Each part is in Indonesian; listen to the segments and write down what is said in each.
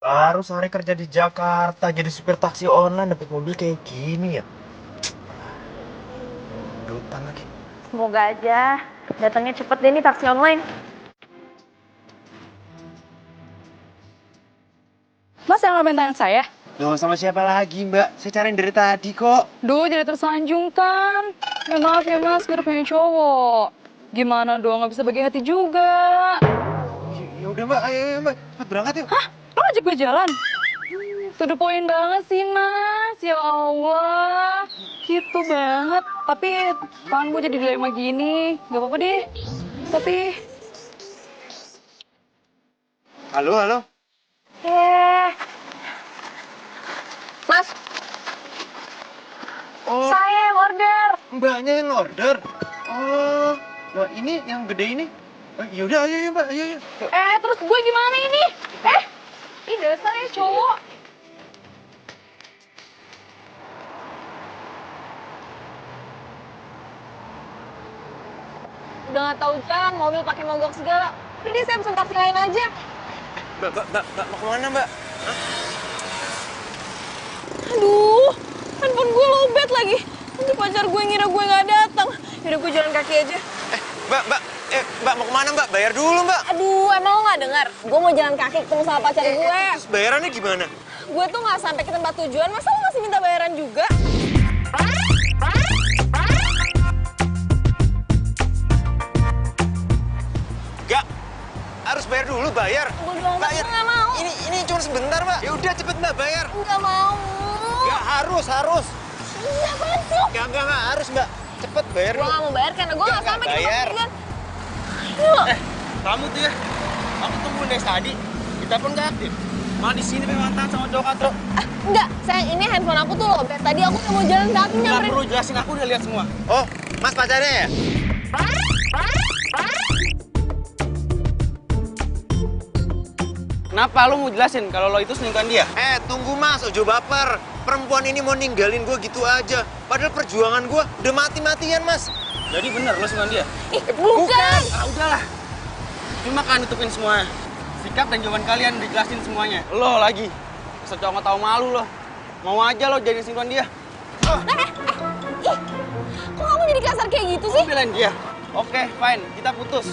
Baru sehari kerja di Jakarta jadi supir taksi online dapat mobil kayak gini ya. Dutan lagi. Semoga aja datangnya cepet deh nih taksi online. Mas yang ngomentarin saya? Loh, sama siapa lagi, Mbak? Saya cariin dari tadi kok. Duh, jadi tersanjungkan. Ya maaf ya mas, gue udah punya cowok. Gimana dong, gak bisa bagi hati juga. Ya udah, Mbak. Ayo, Mbak. Cepat berangkat yuk. Hah? Lo ngajak gue jalan? To the point banget sih mas, ya Allah. Gitu banget. Tapi tangan gue jadi dilema gini. Gak apa-apa deh. Tapi... Halo, halo. Mas, Oh, saya yang order. Mbaknya yang order. Oh, nah ini yang gede ini. Oh, yaudah, ayo, Mbak. Ayo, ayo. terus gue gimana ini? Ini dasarnya cowok. Udah gak tahu jalan, mobil pakai mogok segala. Udah deh, saya pesen taksi lain aja. Mbak, mau kemana, Mbak? Aduh, handphone gue lowbat lagi. Nanti pacar gue ngira gue gak datang. Yaudah gue jalan kaki aja. Mbak, mau kemana, Mbak? Bayar dulu, Mbak. Aduh, emang lo gak dengar? Gue mau jalan kaki ketemu sama pacar gue. Terus bayarannya gimana? Gue tuh gak sampai ke tempat tujuan, masa lo masih minta bayaran juga? Enggak. Harus bayar dulu, bayar. Gue bilang Bayar. gak mau. Ini cuma sebentar, Mbak. Ya udah, cepet, Mbak, bayar. Gak mau. Enggak, harus. Iya, apaan sih lo? Enggak, harus, Mbak. Cepet bayar Gue dulu. gak mau bayar karena gue Nggak, gak sampai ke tempat bayar. tujuan. Ayo. Kamu tuh ya, aku tungguin dari tadi. Kita pun nggak aktif. Malah di sini mantan sama cowok katro. Enggak, sayang ini handphone aku tuh lobet. Tadi aku udah mau jalan kaki Nggak nyamperin. perlu jelasin, aku udah lihat semua. Oh, Mas pacarnya ya? Kenapa lu mau jelasin kalau lo itu selingkuhan dia? Tunggu Mas, ojo baper. Perempuan ini mau ninggalin gue gitu aja. Padahal perjuangan gue udah mati-matian, Mas. Jadi bener lo selingkuhan dia? Ih, bukan. Ah udahlah. Cuma kan nutupin semua. Sikap dan jawaban kalian dijelasin semuanya. Lo lagi. Asal cowok nggak tahu malu lo. Mau aja lo jadi selingkuhan dia. Ih, kok kamu jadi kasar kayak gitu sih? Belain dia. Oke, fine. Kita putus.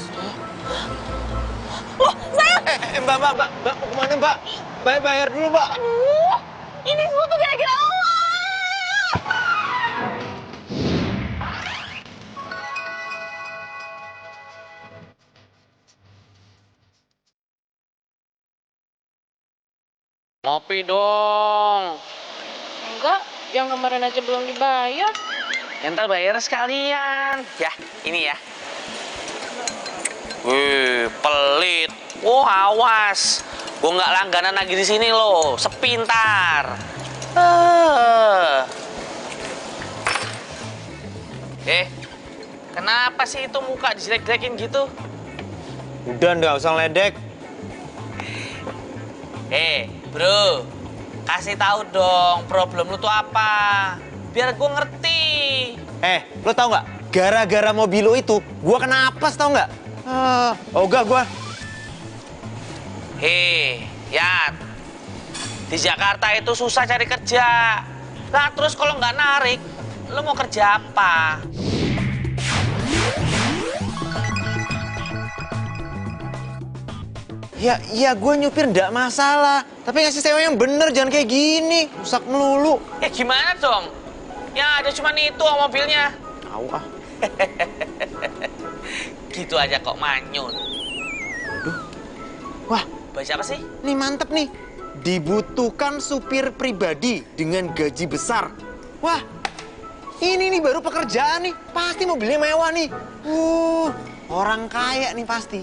Loh, sayang. Mbak, mau kemana, Mbak? Bayar dulu, Mbak. Aduh, ini semua tuh gara-gara Allah. Ngopi dong. Enggak, yang kemarin aja belum dibayar. Ntar bayar sekalian. Ya, ini ya. Wih, pelit. Oh, awas. Gue nggak langganan lagi di sini loh. Sepintar. Kenapa sih itu muka dijelek-jelekin gitu? Udah, nggak usah ledek. Bro, kasih tahu dong problem lu tuh apa, biar gue ngerti. Lo tau nggak? Gara-gara mobil lo itu, gue kena apes, tau nggak? Ogah gue. Yat, di Jakarta itu susah cari kerja. Nah, terus kalau nggak narik, lu mau kerja apa? Ya gue nyupir nggak masalah. Tapi ngasih sewa yang bener, jangan kayak gini. Rusak melulu. Gimana dong? Ya ada cuma itu mobilnya. Tahu ah. Gitu aja kok manyun. Wah, Baca apa sih? ini mantep nih. Dibutuhkan supir pribadi dengan gaji besar. Wah, ini nih baru pekerjaan nih. Pasti mobilnya mewah nih. Orang kaya nih pasti.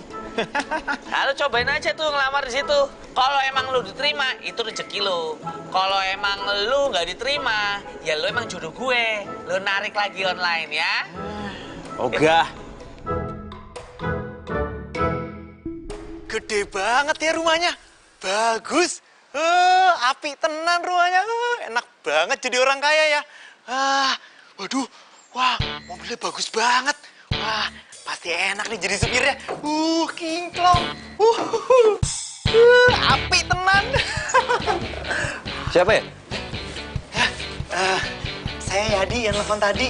Lalu cobain aja tuh ngelamar di situ. Kalau emang lu diterima, itu rezeki lu. Kalau emang lu nggak diterima, ya lu emang jodoh gue. Lu narik lagi online ya. Ogah. Gede banget ya rumahnya. Bagus. Api tenan rumahnya. Enak banget jadi orang kaya ya. Waduh. Wah, mobilnya bagus banget. Wah, pasti enak nih jadi supirnya. Kinclong. Api tenan. Siapa ya? Saya Yadi yang telepon tadi.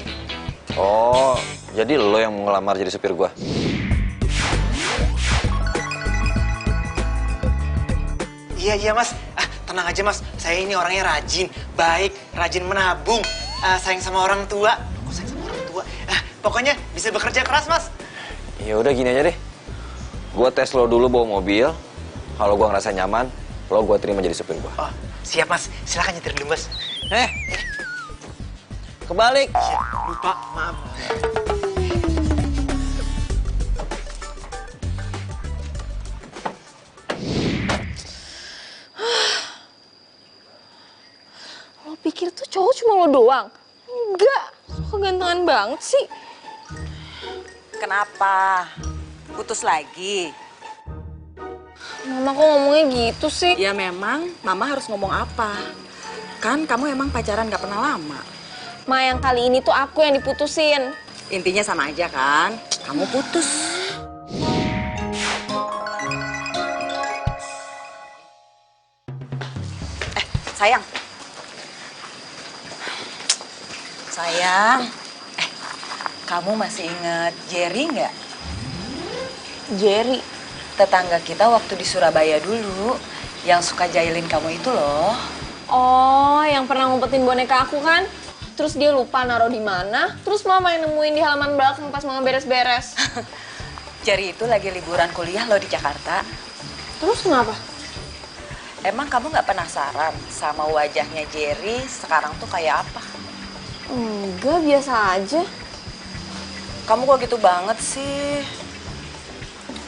Oh, jadi lo yang mau ngelamar jadi supir gua? Iya mas, tenang aja mas. Saya ini orangnya rajin, baik, rajin menabung, sayang sama orang tua. Kok sayang sama orang tua? Pokoknya bisa bekerja keras mas. Ya udah gini aja deh. Gua tes lo dulu bawa mobil. Kalau gua ngerasa nyaman, lo gua terima jadi supir gua. Oh, siap mas. Silakan nyetir dulu mas. Kebalik. Lupa, maaf. Lo pikir tuh cowok cuma lo doang? Enggak, kegantengan banget sih. Kenapa? Putus lagi? Mama kok ngomongnya gitu sih? Ya memang, Mama harus ngomong apa? Kan kamu emang pacaran gak pernah lama. Ma, yang kali ini tuh aku yang diputusin. Intinya sama aja kan? Kamu putus. Sayang. Sayang. Kamu masih ingat Jerry nggak? Jerry. Tetangga kita waktu di Surabaya dulu. Yang suka jahilin kamu itu loh. Oh, yang pernah ngumpetin boneka aku kan? Terus dia lupa naruh di mana. Terus mama yang nemuin di halaman belakang pas mama beres-beres. Jerry itu lagi liburan kuliah loh di Jakarta. Terus kenapa? Emang kamu nggak penasaran sama wajahnya Jerry sekarang tuh kayak apa? Enggak, biasa aja. Kamu kok gitu banget sih?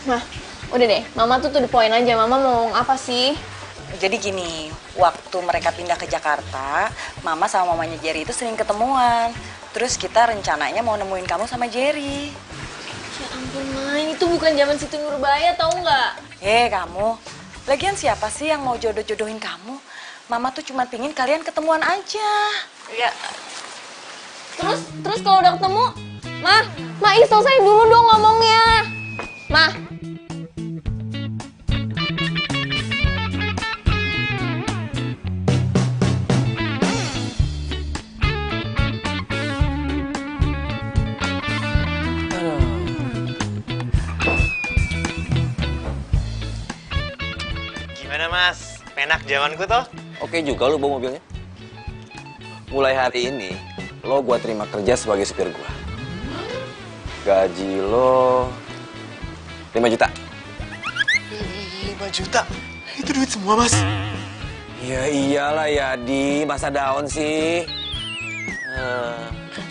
Nah, udah deh. Mama tuh to the point aja. Mama mau ngomong apa sih? Jadi gini, waktu mereka pindah ke Jakarta, Mama sama mamanya Jerry itu sering ketemuan. Terus kita rencananya mau nemuin kamu sama Jerry. Ya ampun, Ma. Ini tuh bukan zaman Siti Nurbaya, tau nggak? Kamu. Lagian siapa sih yang mau jodoh-jodohin kamu? Mama tuh cuma pingin kalian ketemuan aja. Ya. Terus kalau udah ketemu, Ma, selesai dulu dong ngomongnya. Ma. Gimana mas? Penak zamanku toh? Oke juga lo bawa mobilnya. Mulai hari ini, lo gua terima kerja sebagai supir gua. Gaji lo 5 juta. 5 juta? Itu duit semua mas? Ya iyalah ya, masa daun sih.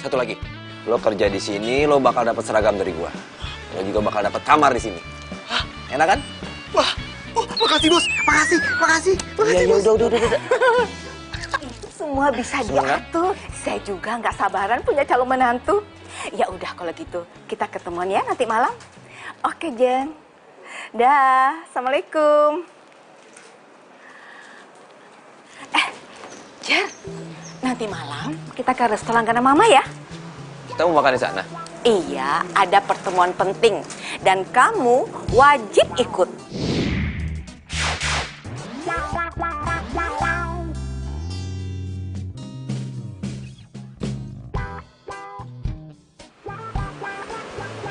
Satu lagi, lo kerja di sini, lo bakal dapat seragam dari gua. Lo juga bakal dapat kamar di sini. Hah? Enak kan? Wah, makasih bos, makasih. Iya, udah. Semua bisa Semangat. diatur. Saya juga nggak sabaran punya calon menantu. Ya udah kalau gitu kita ketemuan ya nanti malam. Oke Jen. Dah, assalamualaikum. Jen, nanti malam kita ke restoran karena Mama ya. Kita mau makan di sana. Iya, ada pertemuan penting dan kamu wajib ikut.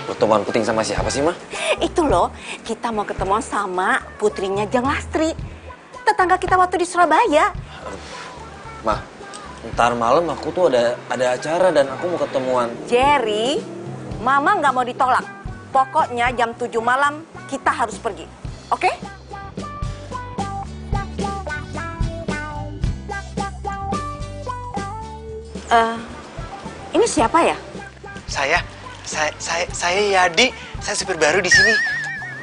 Pertemuan penting sama siapa sih, Ma? Itu loh, kita mau ketemuan sama putrinya Jeng Lastri. Tetangga kita waktu di Surabaya. Ma, ntar malam aku tuh ada acara dan aku mau ketemuan. Jerry, Mama nggak mau ditolak. Pokoknya jam 7 malam kita harus pergi. Oke? Ini siapa ya? Saya Yadi, saya supir baru di sini.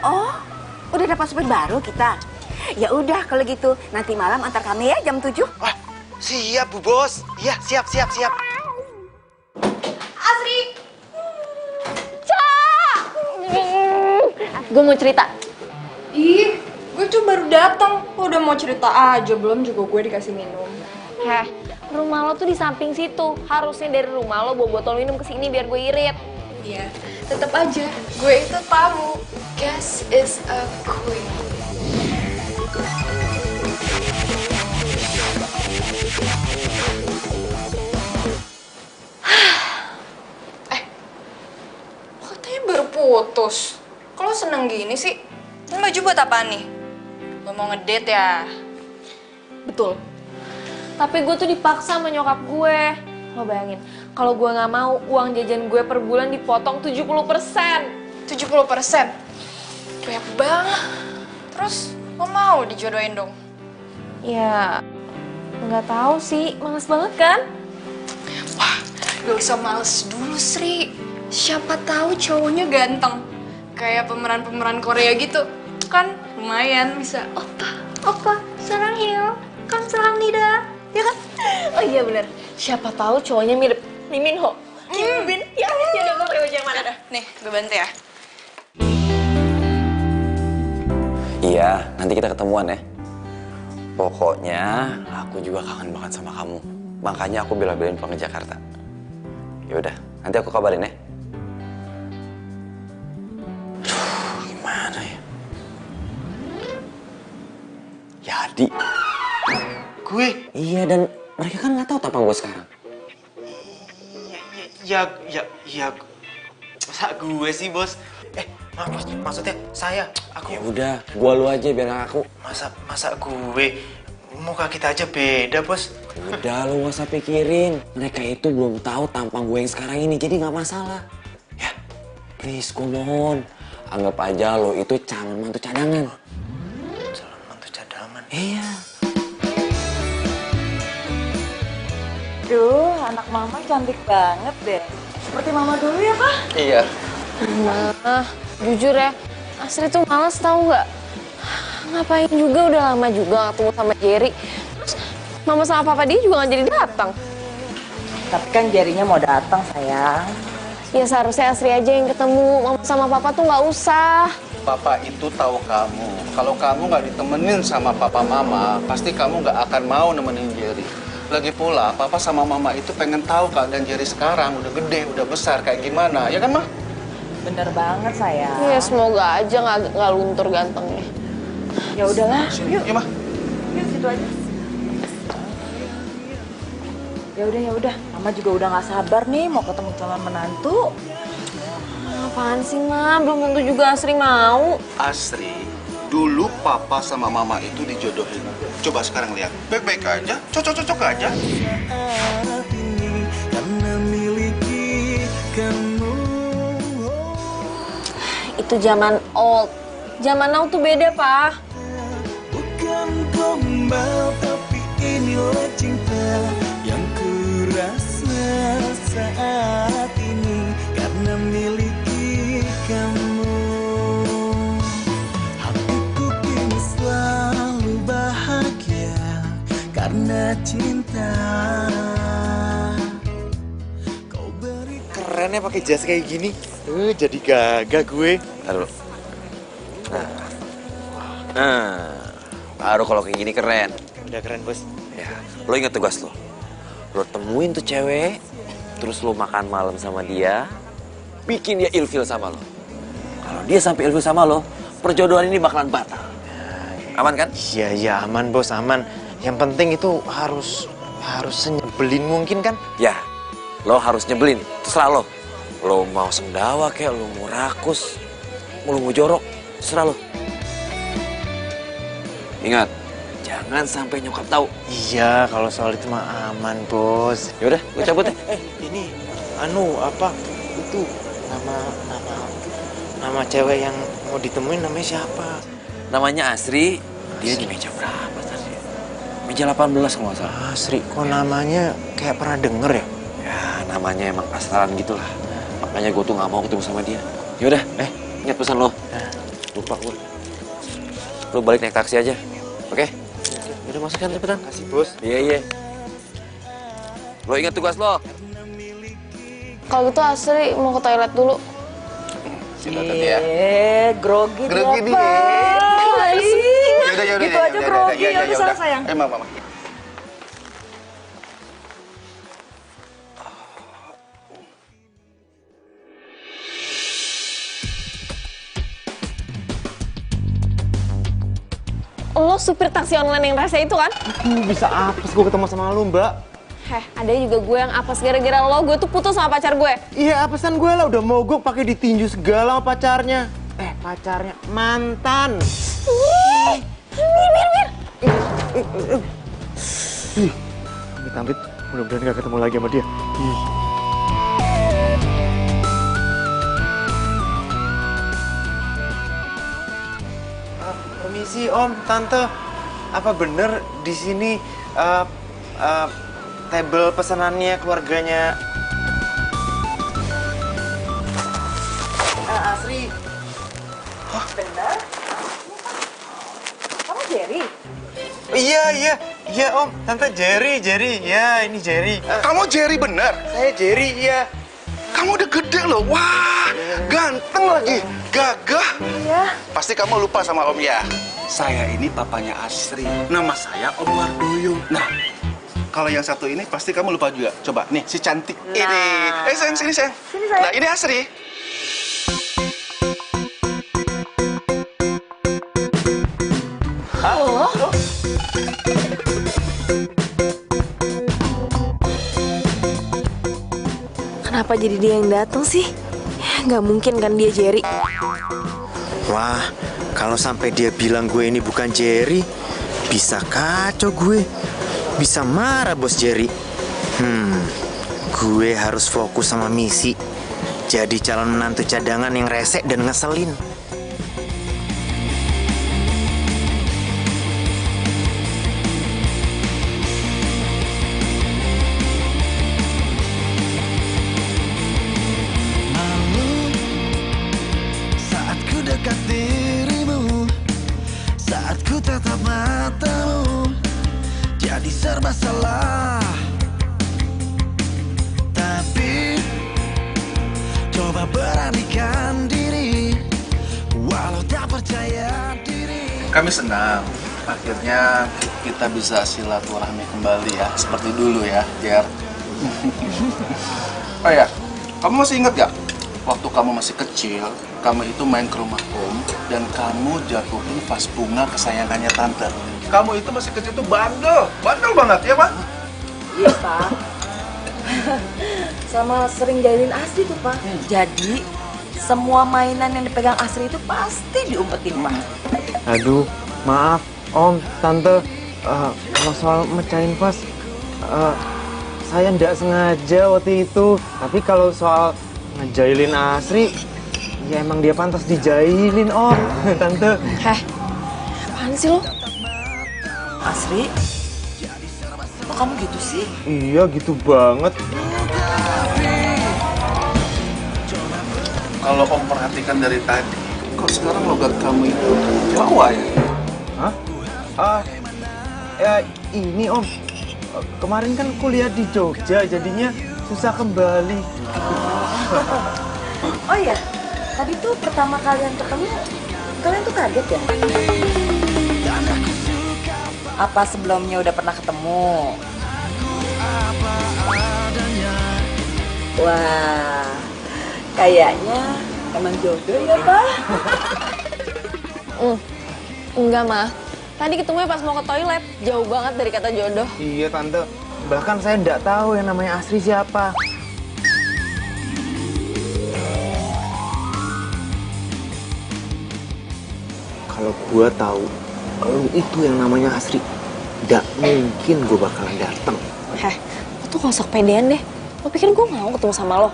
Oh, udah dapat supir baru kita. Ya udah kalau gitu, nanti malam antar kami ya jam 7. Wah, siap Bu Bos. Iya, siap. Asri! Gue mau cerita. Ih, gue tuh baru datang. Lo udah mau cerita aja, belum juga gue dikasih minum. Rumah lo tuh di samping situ. Harusnya dari rumah lo bawa botol minum ke sini biar gue irit. Iya, tetap aja. Gue itu tamu. Guest is a queen. Gus, kok lo seneng gini sih? Ini baju buat apaan nih? Lo mau ngedate ya? Betul. Tapi gue tuh dipaksa sama nyokap gue. Lo bayangin, kalau gue nggak mau, uang jajan gue per bulan dipotong 70%. 70%? Banyak banget. Terus lo mau dijodohin dong? Ya, nggak tahu sih. Males banget kan? Wah, gak usah males dulu, Sri. Siapa tahu cowoknya ganteng. Kayak pemeran-pemeran Korea gitu. Kan lumayan bisa, opa, sarangheyo, kamsahamnida. Ya kan? Oh iya bener. Siapa tahu cowoknya mirip Lee Min Ho. Kim Bin. Ya udah gue pakai baju yang mana? Nih, gue bantu ya. Iya, nanti kita ketemuan ya. Pokoknya aku juga kangen banget sama kamu. Makanya aku bela-belain pulang ke Jakarta. Ya udah, nanti aku kabarin ya. Aduh, gimana ya? Jadi. Gue? Iya, dan mereka kan nggak tahu tampang gue sekarang. Ya, masa gue sih, Bos? Maksudnya saya, aku... Ya udah, gua lu aja biar aku. Masa gue? Muka kita aja beda, Bos. Udah, lu gak usah pikirin. Mereka itu belum tahu tampang gue yang sekarang ini, jadi nggak masalah. Ya, please, gue mohon. Anggap aja lo itu calon mantu cadangan. Calon mantu cadangan? Iya. Duh, anak mama cantik banget deh. Seperti mama dulu ya, Kak? Iya. Nah, jujur ya, Asri tuh males tahu nggak? Ngapain juga, udah lama juga ketemu sama Jerry. Terus mama sama papa dia juga nggak jadi datang. Tapi kan Jerry-nya mau datang, sayang. Ya seharusnya Asri aja yang ketemu, mama sama papa tuh nggak usah. Papa itu tahu kamu. Kalau kamu nggak ditemenin sama papa mama, pasti kamu nggak akan mau nemenin Jerry. Lagi pula, papa sama mama itu pengen tahu keadaan Jerry sekarang. Udah gede, udah besar, kayak gimana. Ya kan, Ma? Bener banget, sayang. Ya semoga aja nggak luntur gantengnya. Ya udahlah, yuk. Iya, Ma. Yuk, situ aja. Ya udah. Mama juga udah nggak sabar nih mau ketemu calon menantu. Apaan sih, Ma? Belum tentu juga Asri mau. Asri, dulu papa sama mama itu dijodohin. Coba sekarang lihat, baik-baik aja, cocok-cocok aja. Itu zaman old. Zaman now tuh beda, Pak. Bukan gombal, tapi inilah cinta yang kurasa saat ini karena miliki kamu. Hatiku kini selalu bahagia karena cinta. Kau beri Keren ya pakai jas kayak gini. Jadi gagah gue. Taruh. Baru kalau kayak gini keren. Udah keren, Bos. Ya, lo inget tugas lo. Lo temuin tuh cewek, terus lo makan malam sama dia, bikin dia ilfil sama lo. Kalau dia sampai ilfil sama lo, perjodohan ini bakalan batal. Aman kan? Iya, aman, Bos, aman. Yang penting itu harus senyebelin mungkin kan? Ya, lo harus nyebelin, terserah lo. Lo mau sendawa kayak lo mau rakus, lo mau jorok, terserah lo. Ingat, jangan sampai nyokap tahu. Iya, kalau soal itu mah aman, Bos. Ya udah, gue cabut ya. Ini itu nama cewek yang mau ditemuin namanya siapa? Namanya Asri, dia di meja berapa tadi? Meja 18 kalau nggak salah. Asri, kok namanya kayak pernah denger ya? Ya, namanya emang pasaran gitulah. Makanya gue tuh nggak mau ketemu sama dia. Yaudah, ingat pesan lo. Lupa gue. Lo balik naik taksi aja, oke? Udah masuk kan cepetan. Kasih, Bos. Iya. Lo ingat tugas lo. Kalau gitu Asri mau ke toilet dulu. Kita tadi ya. Grogi dia, Grogi Pak. Yaudah. Gitu aja grogi, ya udah salah, sayang. Mama. Lo supir taksi online yang rasa itu kan? Bisa apes gue ketemu sama lu, Mbak. ada juga gue yang apes gara-gara lo, gue tuh putus sama pacar gue. Iya, apesan gue lah udah mogok pakai ditinju segala sama pacarnya. Pacarnya mantan. Mir. Amit-amit, mudah-mudahan gak ketemu lagi sama dia. Permisi Om, Tante. Apa bener di sini table pesanannya keluarganya Asri? Benar? Kamu Jerry? Iya Om, Tante Jerry, ya ini Jerry. Kamu Jerry bener? Saya Jerry, iya. Kamu udah gede loh, wah, ganteng lagi, gagah. Iya. Pasti kamu lupa sama Om ya. Saya ini papanya Asri, nama saya Om Wardoyo. Nah, kalau yang satu ini pasti kamu lupa juga. Coba, nih si cantik ini. Sayang, sini sayang. Sini, sayang. Nah, ini Asri. Kenapa jadi dia yang datang sih? Nggak mungkin kan dia Jerry. Wah, kalau sampai dia bilang gue ini bukan Jerry, bisa kacau gue. Bisa marah bos Jerry. Gue harus fokus sama misi. Jadi calon menantu cadangan yang resek dan ngeselin. Saat ku dekat dirimu, saat ku tatap matamu, jadi serba salah. Tapi coba beranikan diri, walau tak percaya diri. Kami senang. Akhirnya kita bisa silaturahmi kembali ya, seperti dulu ya, Jer. Oh ya, kamu masih ingat gak? Waktu kamu masih kecil, kamu itu main ke rumah Om dan kamu jatuhin vas bunga kesayangannya Tante. Kamu itu masih kecil tuh bandel banget ya Pak? Iya, Pak. Sama sering jahilin Asri tuh, Pak. Jadi, semua mainan yang dipegang Asri itu pasti diumpetin, Pak. Aduh, maaf Om, Tante. Kalau soal mecahin vas, saya nggak sengaja waktu itu. Tapi kalau soal ngejailin Asri, ya emang dia pantas dijailin Om, Tante. Apaan sih lo? Asri? Kok kamu gitu sih? Iya gitu banget. Kalau Om perhatikan dari tadi, kok sekarang logat kamu itu Jawa ya? Hah? Ya ini Om, kemarin kan kuliah di Jogja, jadinya susah kembali. Oh iya, tadi tuh pertama kalian ketemu, kalian tuh kaget ya? Apa sebelumnya udah pernah ketemu? Wah, kayaknya emang jodoh ya, Pak? Enggak, mah. Tadi ketemunya pas mau ke toilet. Jauh banget dari kata jodoh. Iya Tante, bahkan saya nggak tahu yang namanya Asri siapa. Kalau gua tahu kalau itu yang namanya Asri, nggak mungkin gua bakalan datang. Lo tuh gak usah kepedean deh. Lo pikir gue mau ketemu sama lo?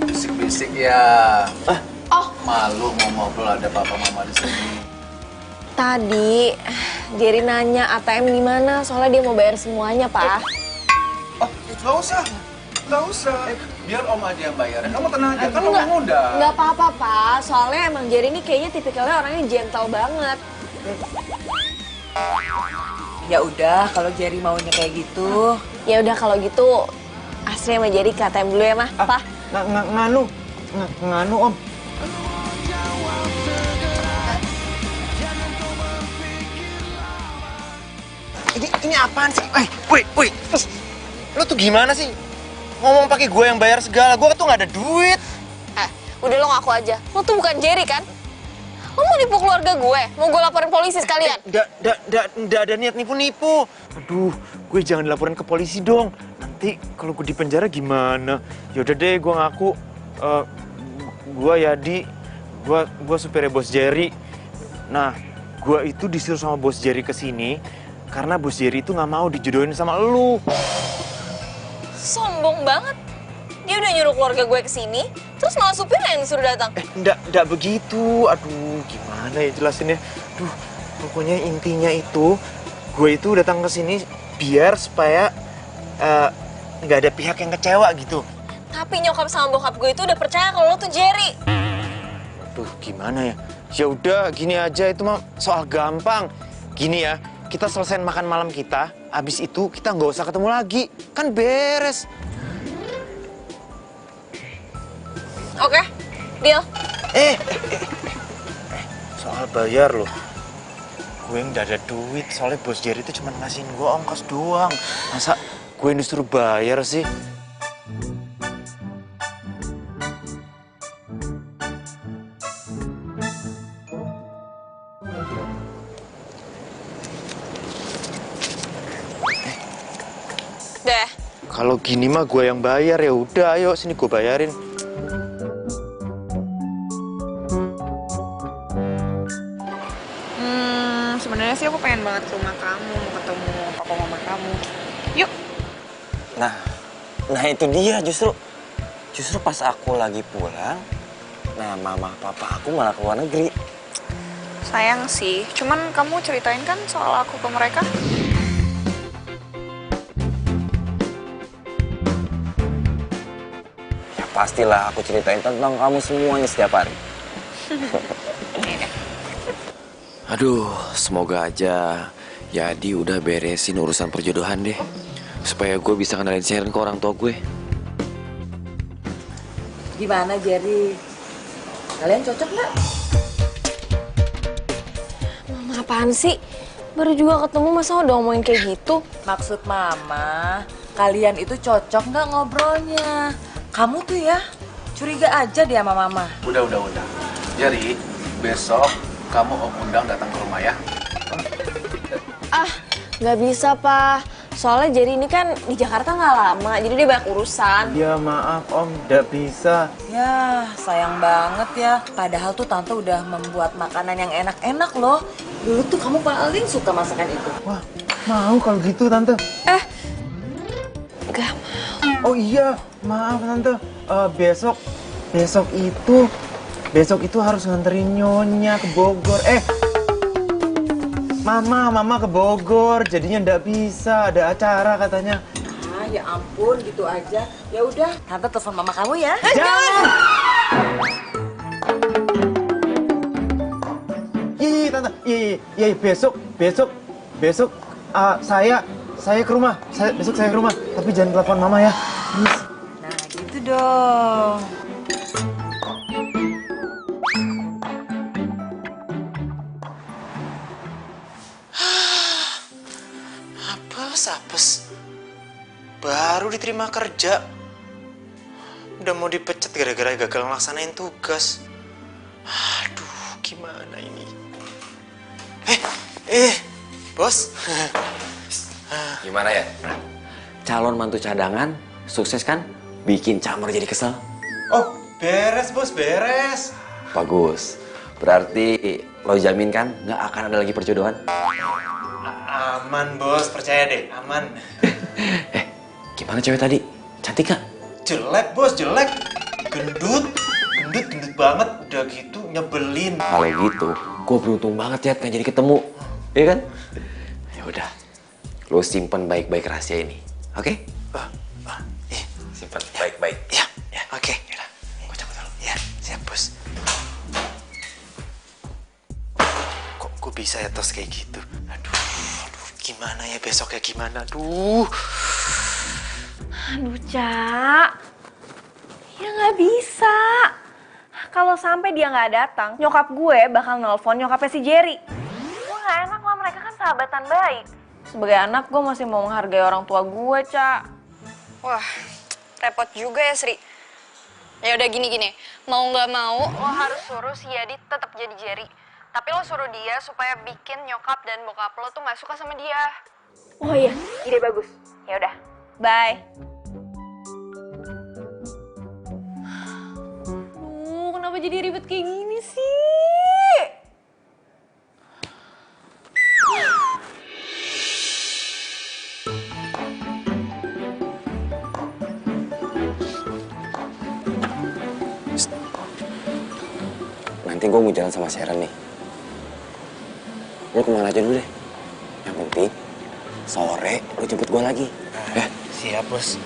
Bisik-bisik ya. Malu mau ngobrol ada papa mama di sini. Tadi Jerry nanya ATM di mana, soalnya dia mau bayar semuanya, Pak. Nggak usah. Biar Om aja yang bayar. Kamu tenang aja, kan Om yang ngundang. Nggak apa-apa, Pak. Soalnya emang Jerry ini kayaknya tipikalnya orangnya gentle banget. Ya udah, kalau Jerry maunya kayak gitu. Ya udah kalau gitu, Asri sama Jerry ke ATM dulu ya, Mah. Pak. Nganu Om. Ini apaan sih? Woi. Lo tuh gimana sih? Ngomong pakai gue yang bayar segala, gue tuh nggak ada duit. Udah lo ngaku aja. Lo tuh bukan Jerry kan? Lo mau nipu keluarga gue? Mau gue laporin polisi sekalian? Nggak ada niat nipu-nipu. Aduh, gue jangan dilaporin ke polisi dong. Nanti kalau gue di penjara gimana? Yaudah deh, gue ngaku. Gue Yadi, gue supirnya Bos Jerry. Nah, gue itu disuruh sama Bos Jerry ke sini karena Bos Jerry itu nggak mau dijodohin sama lu. Sombong banget. Dia udah nyuruh keluarga gue ke sini, terus malah supirnya yang disuruh datang. Nggak begitu. Aduh, gimana ya jelasinnya? Aduh, pokoknya intinya itu, gue itu datang ke sini biar supaya nggak ada pihak yang kecewa gitu. Tapi nyokap sama bokap gue itu udah percaya kalau lo tuh Jerry. Aduh, gimana ya? Ya udah, gini aja, itu mah soal gampang. Gini ya, kita selesaiin makan malam kita, habis itu kita nggak usah ketemu lagi, kan beres. Oke, deal. Soal bayar loh. Gue nggak ada duit, soalnya Bos Jerry itu cuma ngasihin gue ongkos doang. Masa gue yang disuruh bayar sih? Deh. Kalau gini mah gue yang bayar, ya udah, ayo sini gue bayarin. Sebenarnya sih aku pengen banget ke rumah kamu, mau ketemu papa mama kamu. Yuk. Nah itu dia justru pas aku lagi pulang, nah mama papa aku malah ke luar negeri. Sayang sih, cuman kamu ceritain kan soal aku ke mereka? Ya pastilah aku ceritain tentang kamu semuanya setiap hari. Aduh, semoga aja Yadi udah beresin urusan perjodohan deh. Supaya gue bisa kenalin Sharon ke orang tua gue. Gimana Jerry? Kalian cocok nggak? Mama apaan sih? Baru juga ketemu masa udah ngomongin kayak gitu? Maksud Mama, kalian itu cocok nggak ngobrolnya? Kamu tuh ya curiga aja dia sama Mama. Udah. Jadi, besok kamu Om undang datang ke rumah ya. Ah, nggak bisa, Pak. Soalnya Jerry ini kan di Jakarta nggak lama, jadi dia banyak urusan. Ya maaf Om, nggak bisa. Ya, sayang banget ya. Padahal tuh Tante udah membuat makanan yang enak-enak loh. Dulu tuh kamu paling suka masakan itu. Wah, mau kalau gitu Tante. Nggak mau. Oh iya, maaf Tante. Besok itu harus nganterin Nyonya ke Bogor. Mama ke Bogor, jadinya nggak bisa, ada acara katanya. Ah, ya ampun, gitu aja. Ya udah, Tante telepon Mama kamu ya. Jangan! Iya, Tante. Iya, besok saya ke rumah. Besok saya ke rumah, tapi jangan telepon Mama ya. Please. Nah, gitu dong. Apes. Baru diterima kerja. Udah mau dipecat gara-gara gagal ngelaksanain tugas. Aduh, gimana ini? Bos. Gimana ya? Calon mantu cadangan, sukses kan? Bikin Camar jadi kesel. Oh, beres Bos, beres. Bagus. Berarti lo jamin kan nggak akan ada lagi perjodohan? Aman Bos, percaya deh, aman. Gimana cewek tadi? Cantik gak? Jelek Bos, jelek. Gendut banget. Udah gitu nyebelin. Kalau gitu, gue beruntung banget ya nggak jadi ketemu, iya kan? Ya udah, lo simpen baik-baik rahasia ini, oke? Simpen baik-baik. Ya, oke. Gue cabut dulu. Ya, siap Bos. Kok gue bisa ya tos kayak gitu? Aduh, gimana ya besok ya gimana? Aduh, Cak. Ya nggak bisa. Kalau sampai dia nggak datang, nyokap gue bakal nelfon nyokapnya si Jerry. Gue nggak enak lah, mereka kan sahabatan baik. Sebagai anak, gue masih mau menghargai orang tua gue, Cak. Wah, repot juga ya, Sri. Ya udah gini. Mau nggak mau, lo harus suruh si Yadi tetap jadi Jerry. Tapi lo suruh dia supaya bikin nyokap dan bokap lo tuh nggak suka sama dia. Oh iya, Ide bagus. Ya udah, bye. Kenapa jadi ribet kayak gini sih? Nanti gue mau jalan sama Sharon nih. Lu kemana aja dulu deh. Yang penting, sore lu jemput gue lagi. Siap, Bos.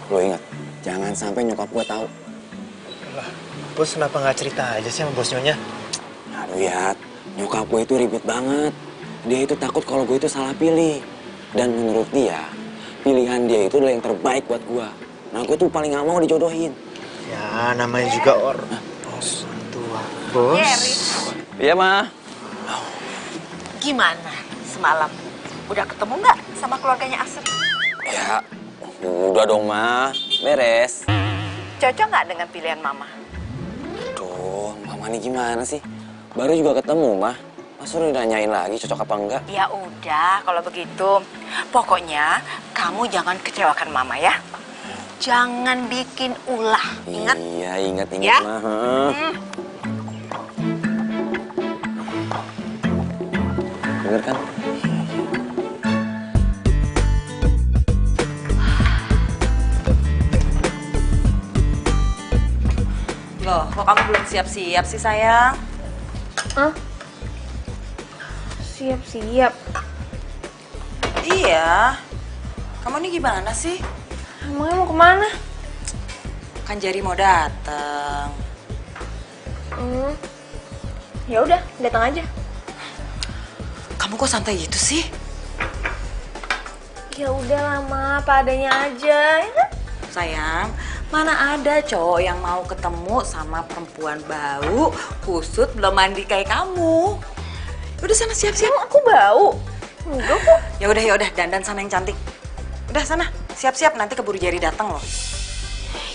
Lu ingat, jangan sampai nyokap gue tahu. Lah, Bos kenapa nggak cerita aja sih sama Bos Nyonya? Aduh ya, nyokap gue itu ribet banget. Dia itu takut kalau gue itu salah pilih. Dan menurut dia, pilihan dia itu adalah yang terbaik buat gue. Nah, gue tuh paling gak mau dijodohin. Ya, namanya juga Bos tua. Bos. Iya, Ma. Gimana semalam? Udah ketemu nggak sama keluarganya Asri? Ya, udah dong, Ma. Beres. Cocok nggak dengan pilihan Mama? Aduh, Mama ini gimana sih? Baru juga ketemu, Ma. Masa udah nanyain lagi cocok apa enggak? Ya udah, kalau begitu. Pokoknya kamu jangan kecewakan Mama ya. Jangan bikin ulah. Ingat? Iya, ingat, Ya? Ma. Bener kan? Loh, kok kamu belum siap-siap sih sayang? Hah? Siap-siap. Iya. Kamu ini gimana sih? Emangnya mau kemana? Kan Jerry mau datang. Ya udah, datang aja. Kamu kok santai gitu sih? Ya udah lama, apa adanya aja, ya kan? Sayang, mana ada cowok yang mau ketemu sama perempuan bau, kusut, belum mandi kayak kamu. Udah sana siap-siap. Aku bau. Enggak kok. Ya udah, dandan sana yang cantik. Udah sana, siap-siap nanti keburu Jerry datang loh.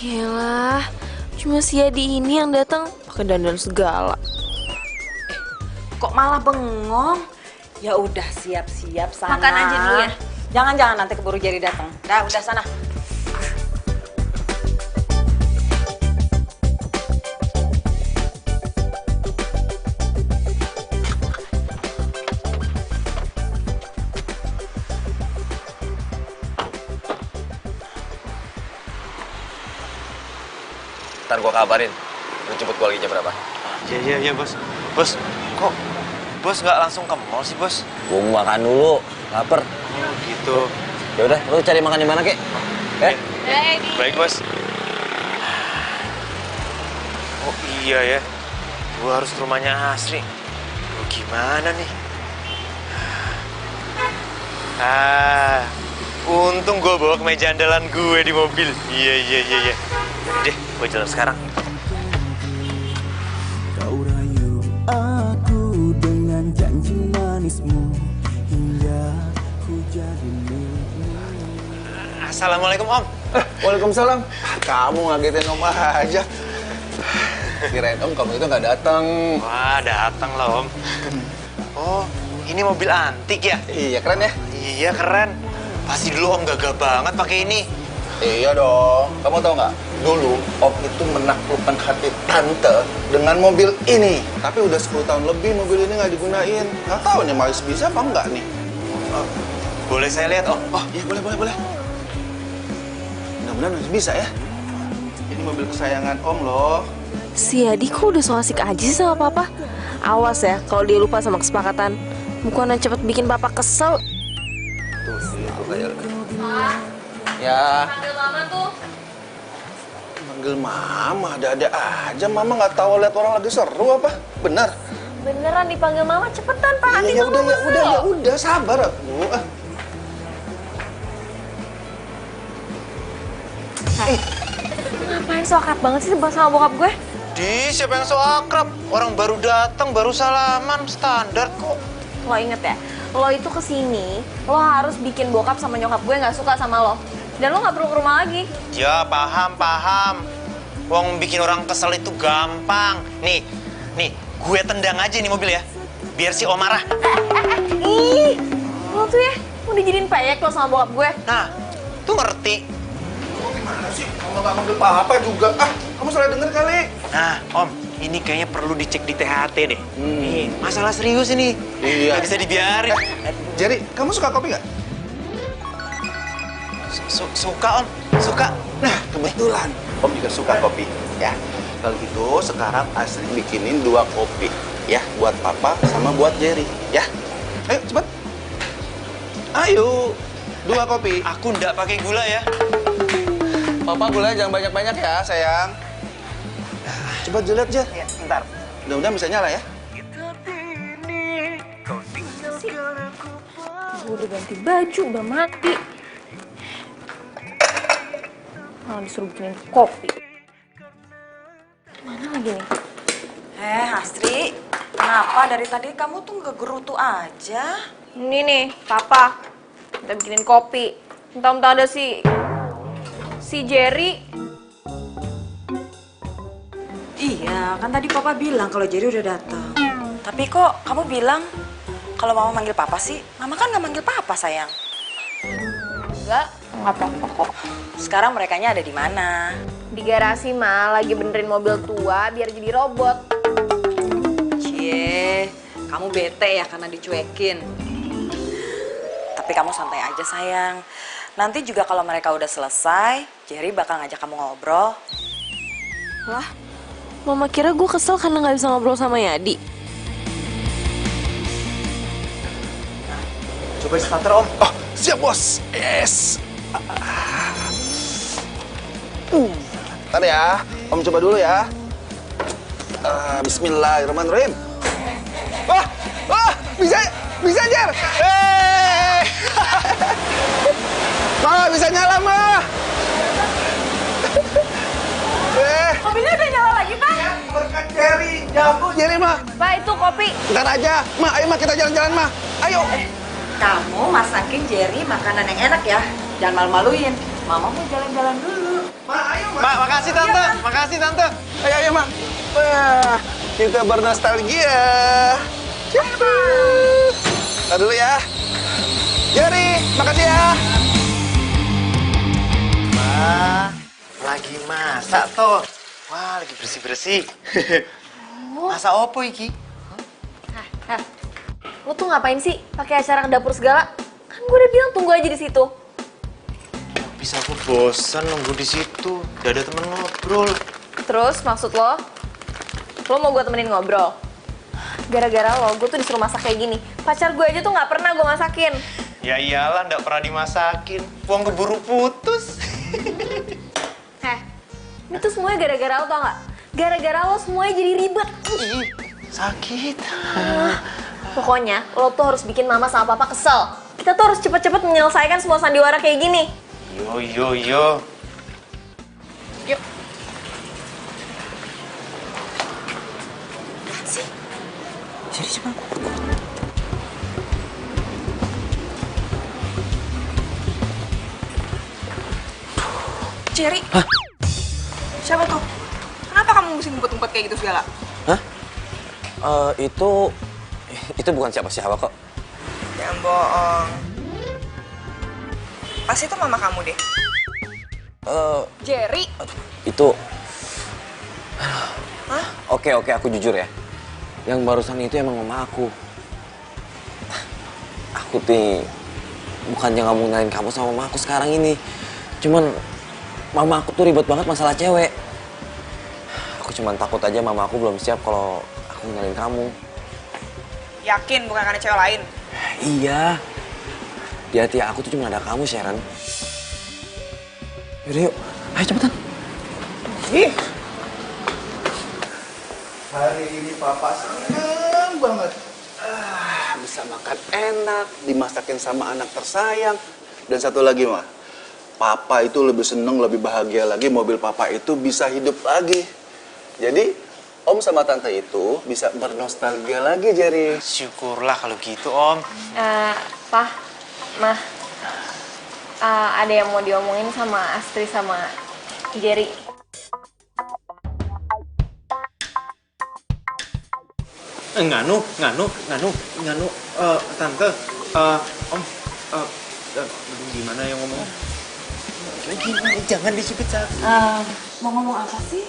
Yalah, cuma si Adi ini yang datang pakai dandan segala. Kok malah bengong? Ya udah siap-siap sana. Makan aja dulu ya. Jangan nanti keburu Jerry datang. Udah sana. Ntar gue kabarin. Lu jemput gue lagi jam berapa? Iya, Bos. Bos, kok Bos nggak langsung ke mall sih, Bos? Gue mau makan dulu. Laper. Oh, gitu. Ya udah, lu cari makan di mana, Kek? Baik, Bos. Oh iya ya, gua harus ke rumahnya Asri. Oh, gimana nih? Untung gua bawa ke meja andalan gue di mobil. Iya. Deh, gua jalan sekarang. Kau rayu aku dengan janji manismu hingga ku jadi milikmu. Assalamualaikum, Om. Waalaikumsalam. Kamu ngagetin Om aja. Kirain Om kamu itu nggak datang. Wah, datang lah, Om. Oh, ini mobil antik ya? Iya, keren ya? Iya, keren. Pasti dulu Om gagah banget pakai ini. Iya dong. Kamu tahu nggak? Dulu Om itu menaklukkan hati Tante dengan mobil ini. Tapi udah 10 tahun lebih mobil ini nggak digunain. Nggak tahu nih masih bisa apa nggak nih? Boleh saya lihat, Om? Oh iya, boleh. Mudah-mudahan masih bisa ya. Ini mobil kesayangan Om loh. Si Adi kok udah so asik aja sih sama papa? Awas ya, kalau dia lupa sama kesepakatan. Bukannya cepet bikin papa kesel. Tuh, itu kayak. Ya. Panggil mama tuh. Manggil Mama, ada-ada aja. Mama nggak tahu lihat orang lagi seru apa? Benar? Beneran dipanggil mama, cepetan Pak. Adi Ya tuh udah, sabar Bu. Ngapain so akrab banget sih sama bokap gue? Di, siapa yang so akrab? Orang baru datang, baru salaman, standar kok. Lo inget ya, lo itu kesini, lo harus bikin bokap sama nyokap gue nggak suka sama lo. Dan lo nggak perlu ke rumah lagi. Ya, paham. Wong bikin orang kesel itu gampang. Nih, gue tendang aja nih mobil ya. Biar si Om marah. Ih, lo tuh ya mau dijadiin peyek lo sama bokap gue. Nah, tuh ngerti. Gimana sih? Kamu nggak manggil papa juga. Ah, kamu salah denger kali. Nah, Om, ini kayaknya perlu dicek di THT deh. Nih, masalah serius ini. Iya. Nggak bisa dibiarin. Jadi, kamu suka kopi nggak? Suka, Om. Suka. Nah, kebetulan Om juga suka kopi. Ya, kalau gitu sekarang Astrid bikinin 2 kopi. Ya, buat Papa sama buat Jerry. Ya, ayo cepet. Ayo, 2 kopi. Aku nggak pakai gula ya. Papa gulanya jangan banyak-banyak ya, sayang. Coba dilihat, Jer. Ya, bentar. Mudah-mudahan bisa nyala ya. Gue udah ganti baju, udah mati. Malah disuruh bikinin kopi. Mana lagi nih? Astri, kenapa dari tadi kamu tuh ngegerutu aja? Ini nih, Papa. Kita bikinin kopi. Entah-entah ada si Jerry. Iya, kan tadi Papa bilang kalau Jerry udah datang. Tapi kok kamu bilang kalau Mama manggil Papa sih? Mama kan nggak manggil Papa, sayang. Nggak apa-apa kok. Sekarang merekanya ada di mana? Di garasi, Ma. Lagi benerin mobil tua biar jadi robot. Cie, kamu bete ya karena dicuekin. Tapi kamu santai aja, sayang. Nanti juga kalau mereka udah selesai, Jerry bakal ngajak kamu ngobrol. Lah, Mama kira gue kesel karena nggak bisa ngobrol sama Yadi. Coba starter, Om. Oh, siap, Bos. Yes. Ntar ya, Om coba dulu ya. Bismillahirrahmanirrahim. Wah, bisa, Jer. Ma, bisa nyala, Ma. Mobilnya udah nyala lagi, Pak. Berkat Jerry, jago Jerry, Ma. Pak, itu kopi. Ntar aja, Ma. Ayo, Ma, kita jalan-jalan, Ma. Ayo. Kamu masakin Jerry makanan yang enak ya. Jangan malu-maluin. Mama mau jalan-jalan dulu. Ma, ayo, Ma. Mak, makasih Tante. Makasih Tante. Ayo, Ma. Wah, kita bernostalgia. Ntar dulu ya. Jerry, makasih ya. Wah, lagi masak toh. Wah, lagi bersih-bersih. Masak opo iki? Lo tuh ngapain sih pakai acara ke dapur segala? Kan gue udah bilang tunggu aja di situ. Bisa aku bosan nunggu di situ. Udah ada temen ngobrol. Terus maksud lo mau gue temenin ngobrol? Gara-gara lo, gue tuh disuruh masak kayak gini. Pacar gue aja tuh nggak pernah gue masakin. Ya iyalah, nggak pernah dimasakin. Uang keburu putus. Ini tuh semuanya gara-gara lo, tau nggak? Gara-gara lo semuanya jadi ribet. Ih, sakit. Pokoknya lo tuh harus bikin mama sama papa kesel. Kita tuh harus cepet-cepet menyelesaikan semua sandiwara kayak gini. Yo. Yuk. Jerry coba. Jerry. Hah? Siapa tuh? Kenapa kamu mesti ngumpet-ngumpet kayak gitu segala? Hah? Itu bukan siapa-siapa kok. Jangan bohong. Pasti itu mama kamu deh. Jerry. Itu... Hah? Oke, aku jujur ya. Yang barusan itu emang mama aku. Aku tuh bukannya nggak mau ngenalin kamu sama mama aku sekarang ini. Cuman mama aku tuh ribet banget masalah cewek. Aku cuman takut aja mama aku belum siap kalau aku ngenalin kamu. Yakin bukan karena cewek lain? Iya. Di hati aku tuh cuma ada kamu, Sharon. Yaudah yuk, ayo cepetan. Hari ini Papa senang banget. Bisa makan enak, dimasakin sama anak tersayang. Dan satu lagi, Ma. Papa itu lebih seneng, lebih bahagia lagi mobil Papa itu bisa hidup lagi. Jadi, Om sama Tante itu bisa bernostalgia lagi, Jerry. Syukurlah kalau gitu, Om. Pak, Mah, ada yang mau diomongin sama Astri sama Jerry. Nganu, tante, om, gimana yang ngomong? Gimana? Jangan disebut sakit. Mau ngomong apa sih?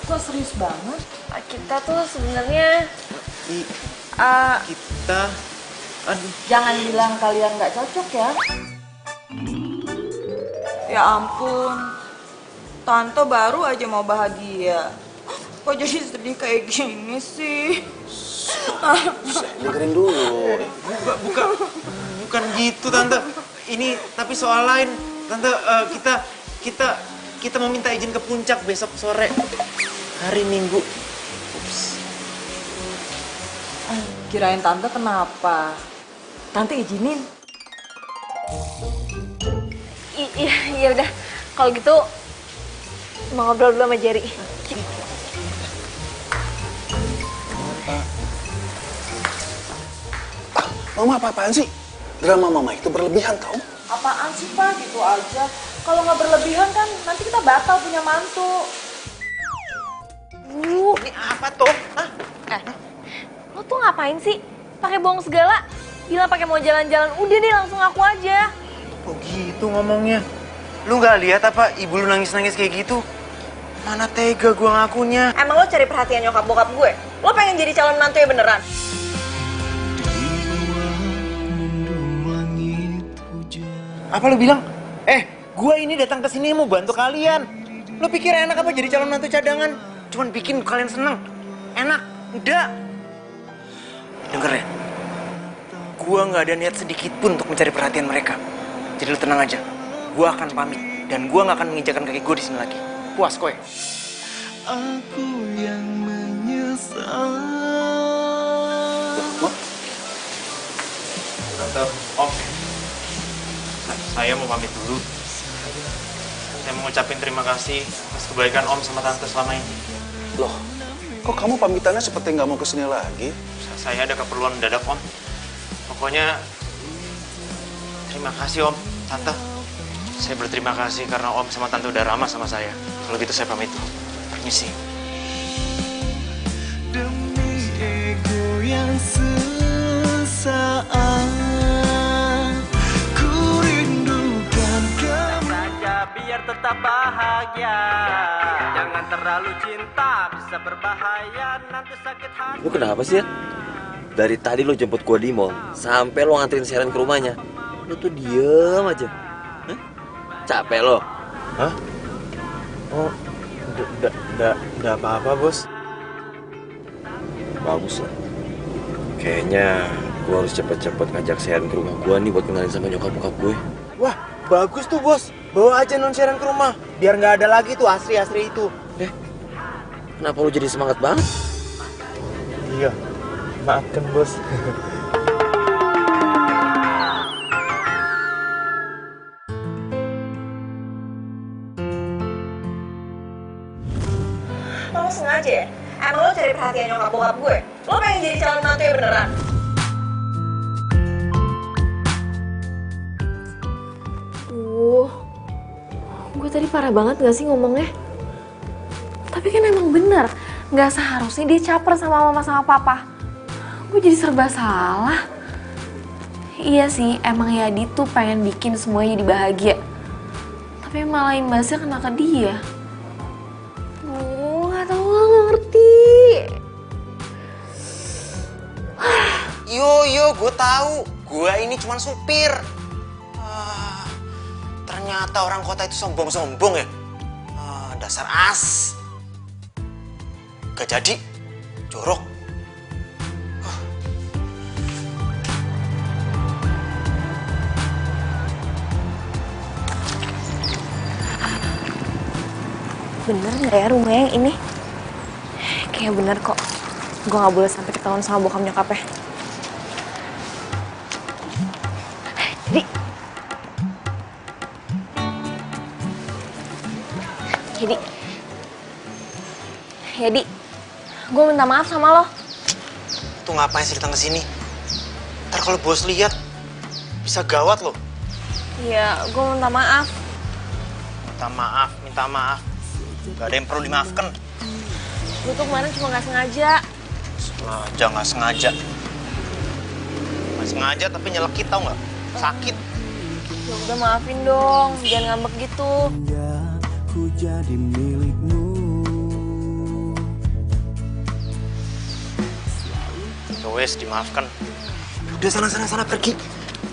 Kok serius banget? Kita tuh sebenarnya Kita, aduh. Jangan bilang kalian nggak cocok ya. Ya ampun, Tante baru aja mau bahagia. Kok jadi sedih kayak gini sih? Dengerin dulu. Bukan gitu, Tante. Ini tapi soal lain. Tante, kita mau minta izin ke puncak besok sore. Hari Minggu. Ups. Kirain Tante kenapa? Tante izinin. Iya udah. Kalau gitu mau ngobrol dulu sama Jerry. Mama apa-apaan sih? Drama mama itu berlebihan tau? Apaan sih Pak? Gitu aja. Kalau nggak berlebihan kan nanti kita batal punya mantu. Ini apa tuh? Hah? Lo tuh ngapain sih? Pakai bohong segala? Bilang pakai mau jalan-jalan, udah deh langsung aku aja. Kok gitu ngomongnya? Lu nggak lihat apa ibu lu nangis-nangis kayak gitu? Mana tega gua ngakunya. Emang lo cari perhatian nyokap bokap gue? Lo pengen jadi calon mantu ya beneran? Apa lu bilang? Gua ini datang ke sini mau bantu kalian. Lu pikir enak apa jadi calon mantu cadangan? Cuman bikin kalian seneng. Enak? Enggak. Denger ya? Gua nggak ada niat sedikit pun untuk mencari perhatian mereka. Jadi lu tenang aja. Gua akan pamit dan gua nggak akan menginjakan kaki gua di sini lagi. Puas kowe. Aku yang menyesal. Tante, Om. Saya mau pamit dulu. Saya mau ngucapin terima kasih atas kebaikan Om sama Tante selama ini. Loh, kok kamu pamitannya seperti nggak mau kesini lagi? Saya ada keperluan mendadak, Om. Pokoknya, terima kasih Om, Tante. Saya berterima kasih karena Om sama Tante udah ramah sama saya. Kalau gitu saya pamit. Permisi. Demi ego yang sesaat, ku rindukan kamu. Saja biar tetap bahagia. Jangan terlalu cinta, bisa berbahaya, nanti sakit hati. Lu kenapa sih ya? Dari tadi lo jemput gua di mall, sampai lo nganterin Sharon ke rumahnya. Lo tuh diem aja. Hah? Capek lo? Hah? Oh, enggak apa-apa, Bos. Bagus lah. Kayaknya gua harus cepet-cepet ngajak Sharon ke rumah gua nih buat kenalin sama nyokap bokap gue. Wah, bagus tuh, Bos. Bawa aja non Sharon ke rumah. Biar nggak ada lagi tuh Asri-Asri itu. Kenapa lo jadi semangat banget? Iya. Maafkan, Bos. Lo sengaja ya? Emang lo cari perhatian nyokap bokap gue? Lo pengen jadi calon mantu ya beneran? Gue tadi parah banget gak sih ngomongnya? Tapi kan emang bener, gak seharusnya dia caper sama mama sama papa. Gue jadi serba salah. Iya sih, emang Yadi tuh pengen bikin semuanya jadi bahagia. Tapi malah imbasnya kena ke dia. Gak tau, gak ngerti. Yo, gue tahu. Gue ini cuma supir. Ternyata orang kota itu sombong-sombong ya. Dasar as. Gak jadi. Jorok. Bener gak ya rumah yang ini? Kayak bener kok. Gue gak boleh sampai ketahuan sama bokap nyokapnya. Yadi, gue minta maaf sama lo. Tuh ngapain sih datang ke sini? Ntar kalau bos lihat bisa gawat loh. Iya, gue minta maaf. Minta maaf. Gak ada yang perlu dimaafkan. Gue tuh kemarin cuma gak sengaja. Nggak sengaja. Nggak sengaja tapi nyelekit tau nggak? Sakit. Ya udah maafin dong, jangan ngambek gitu. Ku jadi milikmu. Wes, dimaafkan. Udah sana pergi.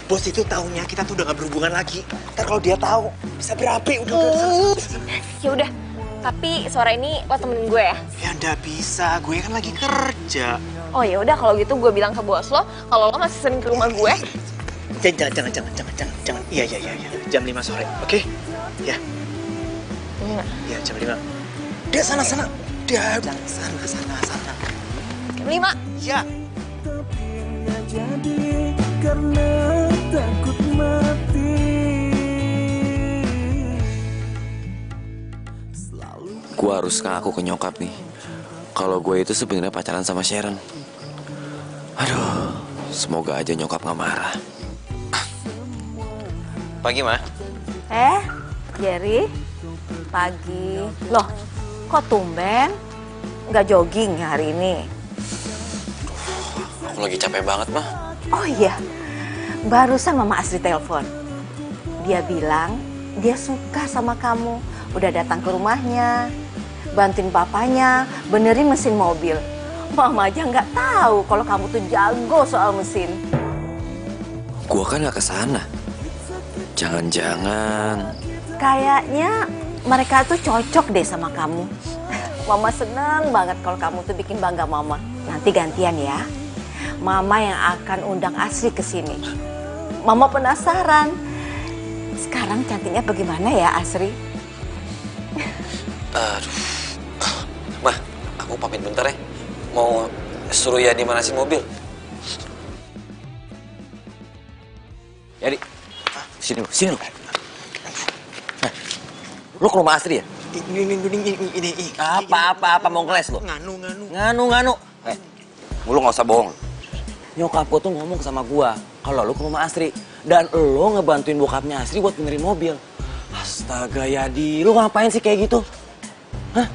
Bos itu taunya kita tuh udah gak berhubungan lagi. Ntar kalau dia tahu bisa berapi. Udah. Ya udah, tapi sore ini lo temenin gue ya. Ya nggak bisa, gue kan lagi kerja. Oh ya udah kalau gitu gue bilang ke bos lo kalau lo masih sering ke rumah gue. Jangan. Iya. Jam 5 sore, oke? Ya. Iya, jam 5. Udah sana. Udah, sana. Jam 5. Ya. Jadi karena takut mati. Gue harus ngaku ke nyokap nih kalau gue itu sebenarnya pacaran sama Sharon. Aduh, semoga aja nyokap gak marah. Pagi, Ma. Jerry, pagi. Loh, kok tumben? Nggak jogging hari ini? Aku lagi capek banget, Ma. Oh iya, barusan Mama Asri telepon. Dia bilang dia suka sama kamu. Udah datang ke rumahnya, bantuin papanya benerin mesin mobil. Mama aja nggak tahu kalau kamu tuh jago soal mesin. Gua kan gak kesana. Jangan-jangan. Kayaknya mereka tuh cocok deh sama kamu. Mama seneng banget kalau kamu tuh bikin bangga Mama. Nanti gantian ya. Mama yang akan undang Asri ke sini. Mama penasaran. Sekarang cantiknya bagaimana ya Asri? Aduh. Ma, aku pamit bentar ya. Mau suruh Yani manasin mobil. Jadi, sini lu. Nah, lu ke rumah Asri ya? Ini. Apa mau ngeles lu? Nganu. Lu gak usah bohong. Nyokap gua tuh ngomong sama gua kalau lu ke rumah Asri dan lu ngebantuin bokapnya Asri buat benerin mobil. Astaga Yadi, lu ngapain sih kayak gitu? Hah?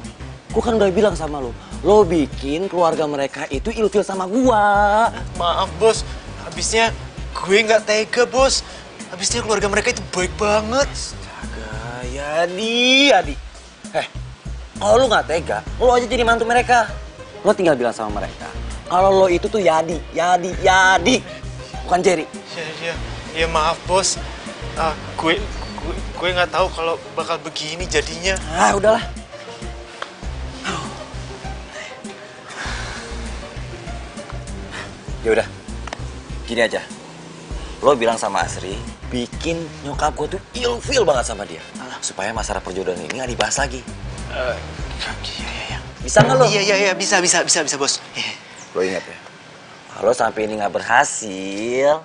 Gua kan udah bilang sama lu, lo bikin keluarga mereka itu ilfil sama gua. Maaf, Bos. Habisnya gue nggak tega, Bos. Habisnya keluarga mereka itu baik banget. Astaga, Yadi. Kalau lu nggak tega, lo aja jadi mantu mereka. Lo tinggal bilang sama mereka, kalau lo itu tuh Yadi, bukan Jerry. Ya maaf, Bos. Gue nggak tahu kalau bakal begini jadinya. Udahlah. Ya udah, gini aja. Lo bilang sama Asri, bikin nyokap gue tuh ilfil banget sama dia. Supaya masalah perjodohan ini gak dibahas lagi. Iya. Bisa nggak lo? Iya, bisa, Bos. Lo ingat ya, kalau sampai ini nggak berhasil,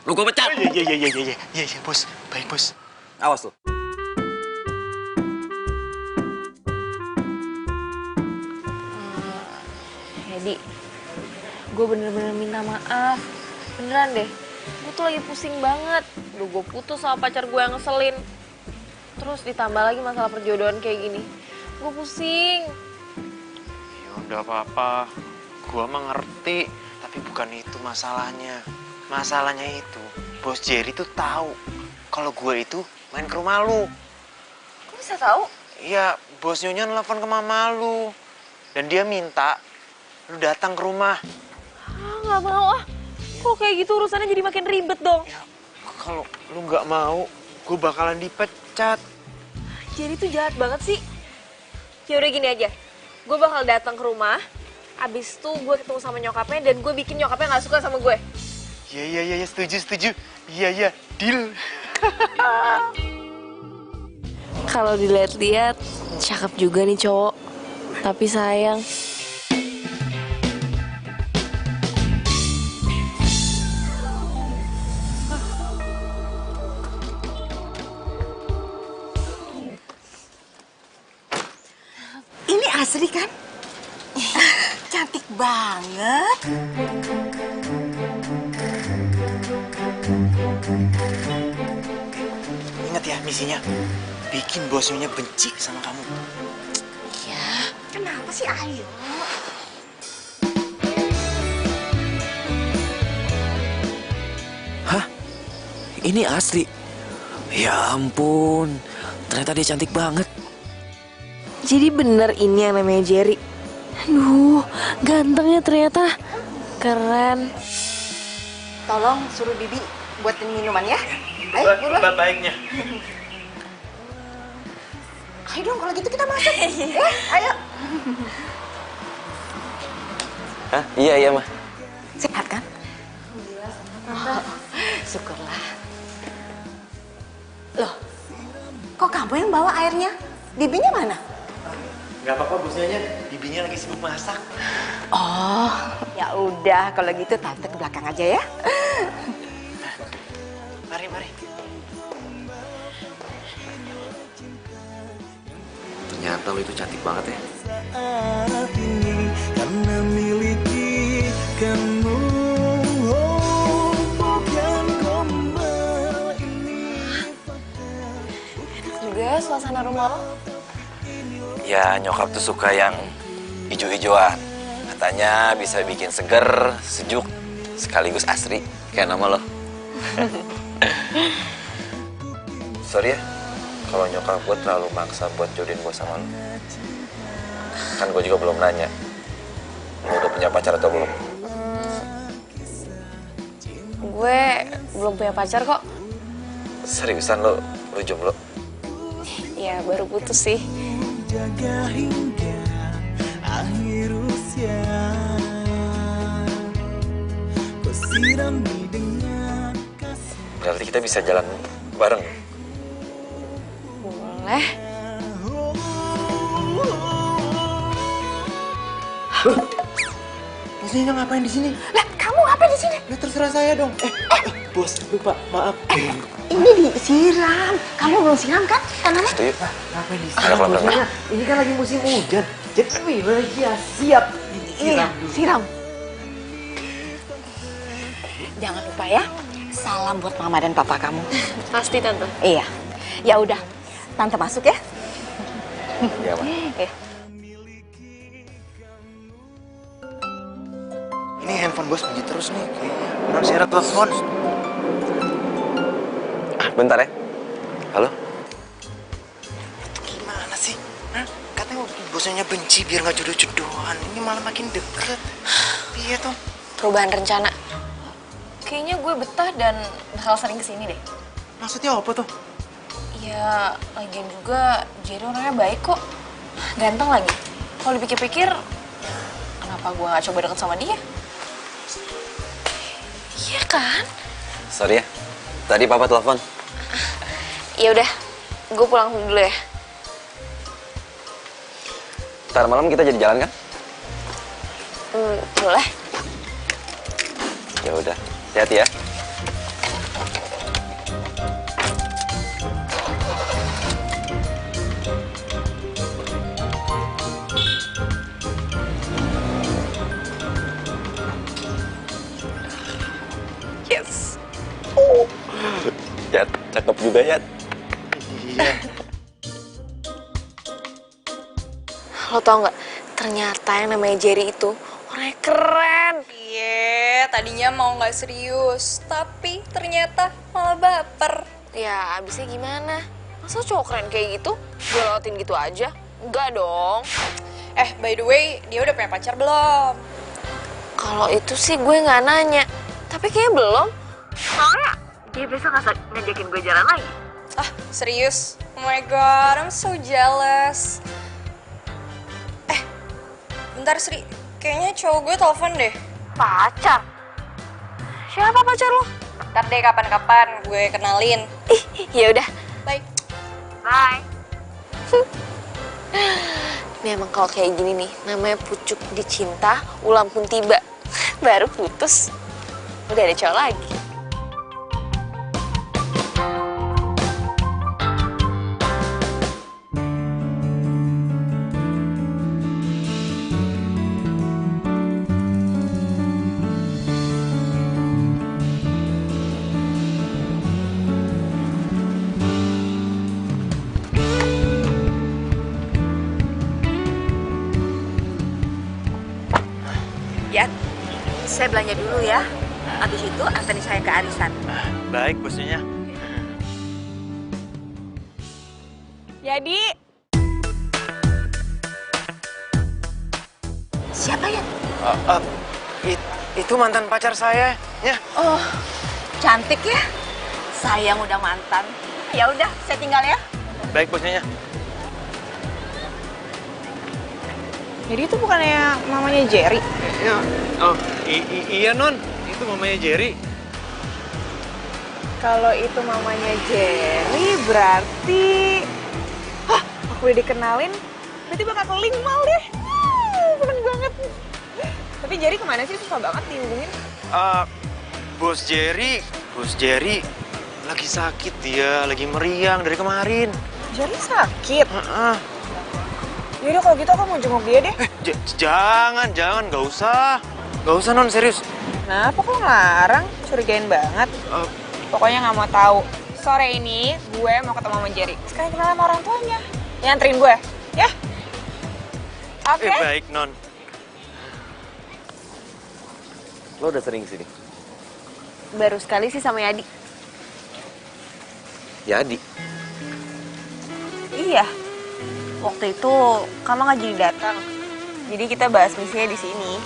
lo gue pecat. Iya, Bos. Baik, Bos. Awas lo. Hedi, gue bener-bener minta maaf. Beneran deh, gue tuh lagi pusing banget. Gue putus sama pacar gue yang ngeselin. Terus ditambah lagi masalah perjodohan kayak gini. Gue pusing. Ya udah apa-apa. Gue mah ngerti. Tapi bukan itu masalahnya. Masalahnya itu, Bos Jerry tuh tahu kalau gue itu main ke rumah lu. Kok bisa tahu? Iya, Bos Nyonya nelfon ke mama lu. Dan dia minta lu datang ke rumah. Nggak mau ah. Kok kayak gitu urusannya jadi makin ribet dong. Ya, kalau lu nggak mau, gue bakalan dipecat. Jerry tuh jahat banget sih. Ya udah gini aja, gue bakal datang ke rumah. Abis itu gue ketemu sama nyokapnya dan gue bikin nyokapnya nggak suka sama gue. Iya, setuju. Iya, deal. Kalau dilihat-lihat, cakep juga nih cowok. Tapi sayang. Ini Asri kan? Cantik banget. Ingat ya misinya, bikin Bos Nyonya benci sama kamu. Ya, kenapa sih Ayo? Ini asli. Ya ampun, ternyata dia cantik banget. Jadi bener ini yang namanya Jerry. Aduh, gantengnya ternyata. Keren. Tolong suruh Bibi buatin minuman ya. Ayo, buruan. Baiknya. Ayo dong, kalau gitu kita masuk. Ayo. Hah? Iya, Mah. Sehat kan? Oh, syukurlah. Loh, kok kamu yang bawa airnya? Bibinya mana? Gak apa-apa, bosnya. Bibinya lagi sibuk masak. Oh, ya udah kalau gitu tante ke belakang aja ya. Mari. Ternyata lo itu cantik banget ya. Saat ini karena miliki kamu. Oh, bukan gombal ini. Enak juga ya suasana rumah lo. Ya nyokap tuh suka yang hijau-hijauan. Katanya bisa bikin seger, sejuk, sekaligus asri. Kayak nama lo. Sorry ya, kalau nyokap gue terlalu maksa buat jodohin gue sama lo. Kan gue juga belum nanya, lo udah punya pacar atau belum? Gue belum punya pacar kok. Seriusan lo jomblo? Ya baru putus sih. Jaga hingga akhir usia. Kau sirami dengan kasih. Berarti kita bisa jalan bareng. Boleh. Bosnya ngapain di sini? Lah, kamu ngapain di sini? Ya terserah saya dong. Bos, lupa, maaf. Ini disiram. Kamu belum siram kan? Tanaman? Itu yuk. Ngapain di Ada kolam renang. Ini kan lagi musim hujan. Jadi ya siap. Iya, siram. Jangan lupa ya. Salam buat mama dan papa kamu. Pasti tante. Iya. Ya udah, tante masuk ya. Iya, Mah. Ini handphone bos bunyi terus nih. Kayaknya non Sarah telepon. Bentar ya. Halo? Gimana sih? Hah? Katanya bosnya benci biar nggak jodoh-jodohan. Ini malah makin deket. Iya tuh. Perubahan rencana. Kayaknya gue betah dan bakal sering kesini deh. Maksudnya apa tuh? Ya, lagian juga Jerry orangnya baik kok. Ganteng lagi. Kalau dipikir-pikir, kenapa gue gak coba deket sama dia? Iya kan? Sorry ya. Tadi papa telepon. Ya udah, gue pulang dulu ya. Ntar malam kita jadi jalan kan? Boleh. Ya udah. Hati-hati ya. Yes. Ya, cakep juga ya. Iya. Lo tau gak, ternyata yang namanya Jerry itu orangnya keren. Iya, tadinya mau nggak serius, tapi ternyata malah baper. Ya, abisnya gimana? Masa cowok keren kayak gitu? Gue lewatin gitu aja? Enggak dong. By the way, dia udah punya pacar belum? Kalau itu sih gue nggak nanya. Tapi kayaknya belum. Soalnya dia besok ngajakin gue jalan lagi. Ah, serius? Oh my god, I'm so jealous. Bentar Sri, kayaknya cowok gue telepon deh. Pacar? Siapa pacar lo? Ntar deh kapan-kapan gue kenalin. Ya udah. Bye. Bye. Ini emang kalau kayak gini nih, namanya pucuk dicinta, ulam pun tiba. Baru putus, udah ada cowok lagi. Ya, saya belanja dulu ya. Habis itu anterin saya ke arisan. Baik, Bos Nyonya. Jadi, Siapa ya? Itu mantan pacar saya, ya. Oh, cantik ya. Sayang udah mantan. Ya udah, saya tinggal ya. Baik, Bos Nyonya. jadi itu bukannya mamanya Jerry? Ya. Oh, iya Non. Itu mamanya Jerry. Kalau itu mamanya Jerry, berarti... Hah, aku udah dikenalin, berarti bakal ke link mal deh. Seneng banget. Tapi Jerry kemana sih? Susah banget dihubungin. Bos Jerry lagi sakit dia, lagi meriang dari kemarin. Jerry sakit? Heeh. Yaudah kalau gitu aku mau jenguk dia deh. Jangan, gak usah. Gak usah Non, serius. Kenapa kok ngelarang? Curigain banget. Pokoknya nggak mau tahu. Sore ini gue mau ketemu sama Jerry. Sekarang kenalan sama orang tuanya. Nganterin gue, ya? Oke? Baik Non. Lo udah sering sini? Baru sekali sih sama Yadi. Jadi? Iya. Waktu itu kamu nggak jadi datang. Jadi kita bahas misinya di sini.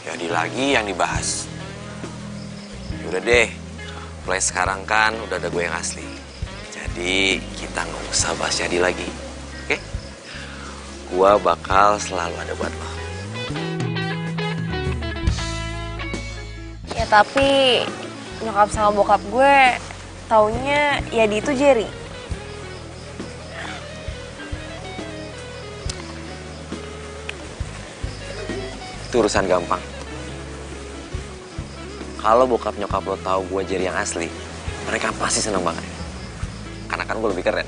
Jadi lagi yang dibahas. Udah deh, mulai sekarang kan udah ada gue yang asli. Jadi kita nggak usah bahas jadi lagi, oke? Gua bakal selalu ada buat lo. Ya tapi nyokap sama bokap gue taunya Yadi itu Jerry. Itu urusan gampang. Kalau bokap nyokap lo tahu gue Jerry yang asli, mereka pasti seneng banget. Karena kan gue lebih keren.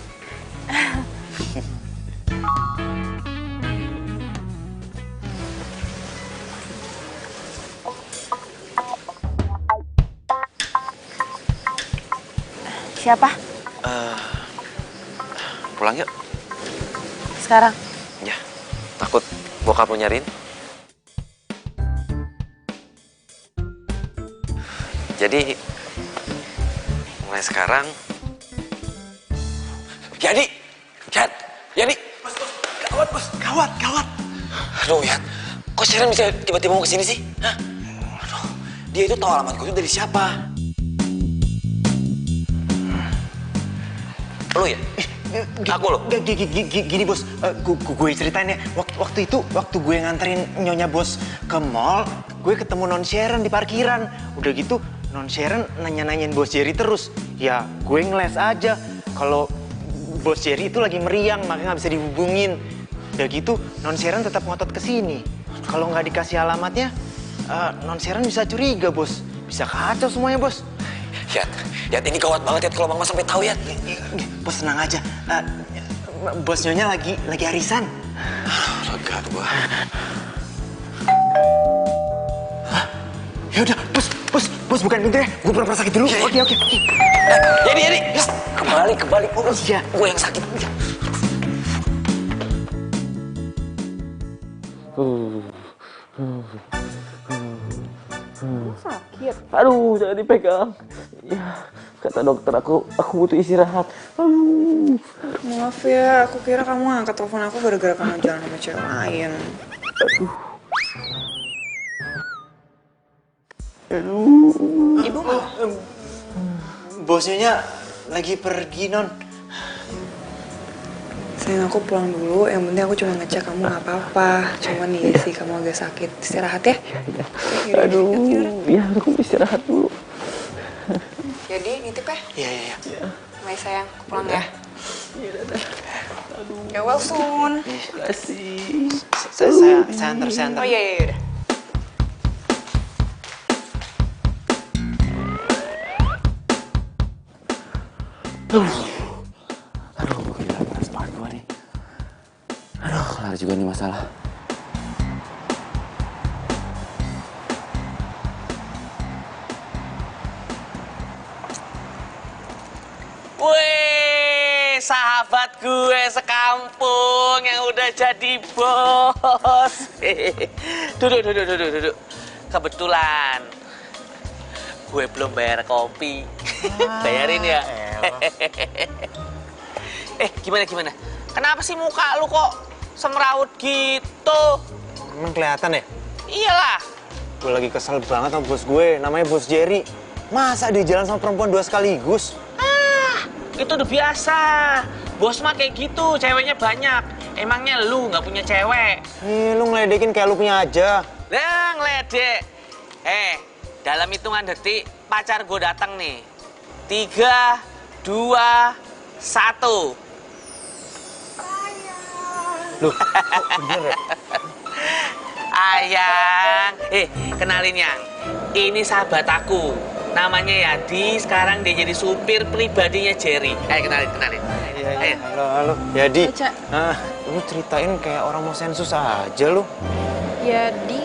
Siapa? Pulang yuk. Sekarang? Ya, takut bokap lo nyariin. Jadi, mulai sekarang... Yadi! Gawat. Aduh, Yad. Kok Sharon bisa tiba-tiba mau kesini sih? Hah? Aduh, dia itu tahu alamat gue itu dari siapa? Lo ya? Aku lo? Gini Bos, gue ceritain ya. Waktu itu, waktu gue nganterin Nyonya Bos ke mall, gue ketemu Non Sharon di parkiran. Udah gitu, Non Sharon nanya-nanyain Bos Jerry terus. Ya, gue ngeles aja. Kalau Bos Jerry itu lagi meriang, makanya nggak bisa dihubungin. Udah gitu, Non Sharon tetap ngotot ke sini. Kalau nggak dikasih alamatnya, Non Sharon bisa curiga, Bos. Bisa kacau semuanya, Bos. Yad, ini gawat banget, Yad. Kalau Mama sampai tahu, Yad. Bos tenang aja. Bos Nyonya lagi arisan. Lega gua. Ya udah, bos bukan pintu ya. Gue pura-pura sakit dulu. Oke. Yadi. Kebalik. Oh, iya. Gue yang sakit. Sakit. Aduh, jangan dipegang. Ya, kata dokter aku butuh istirahat. Aduh. Maaf ya, aku kira kamu angkat telepon aku gara-gara kamu jalan sama cewek lain. Ibu mau? Bos Nyonya lagi pergi, Non. Sayang, aku pulang dulu. Yang penting aku cuma ngecek kamu nggak apa-apa. Cuman nih sih kamu agak sakit. Istirahat ya. Aduh, ya aku istirahat dulu. Jadi nitip ya? Iya. Mai sayang, aku pulang ya. Get well soon. Terima kasih. Saya antar. Oh iya. Aduh, gila keras banget gua nih. Aduh, kelar juga nih masalah. Wih, sahabat gue sekampung yang udah jadi bos. Duduk. kebetulan gue belum bayar kopi. Bayarin ya. Gimana? Kenapa sih muka lu kok semrawut gitu? Emang kelihatan ya? Iyalah. Gue lagi kesel banget sama bos gue, namanya Bos Jerry. Masa dia jalan sama perempuan 2 sekaligus? Itu udah biasa. Bos mah kayak gitu, ceweknya banyak. Emangnya lu nggak punya cewek? Lu ngeledekin kayak lu punya aja. Lah, ngeledek. Dalam hitungan detik, pacar gue datang nih. 3, 2, 1. Loh, kok bener ya? Ayang. Kenalin ya. Ini sahabat aku. Namanya Yadi, sekarang dia jadi supir pribadinya Jerry. Kenalin. Iya. Halo. Yadi. Baca. Lu ceritain kayak orang mau sensus aja lu. Jadi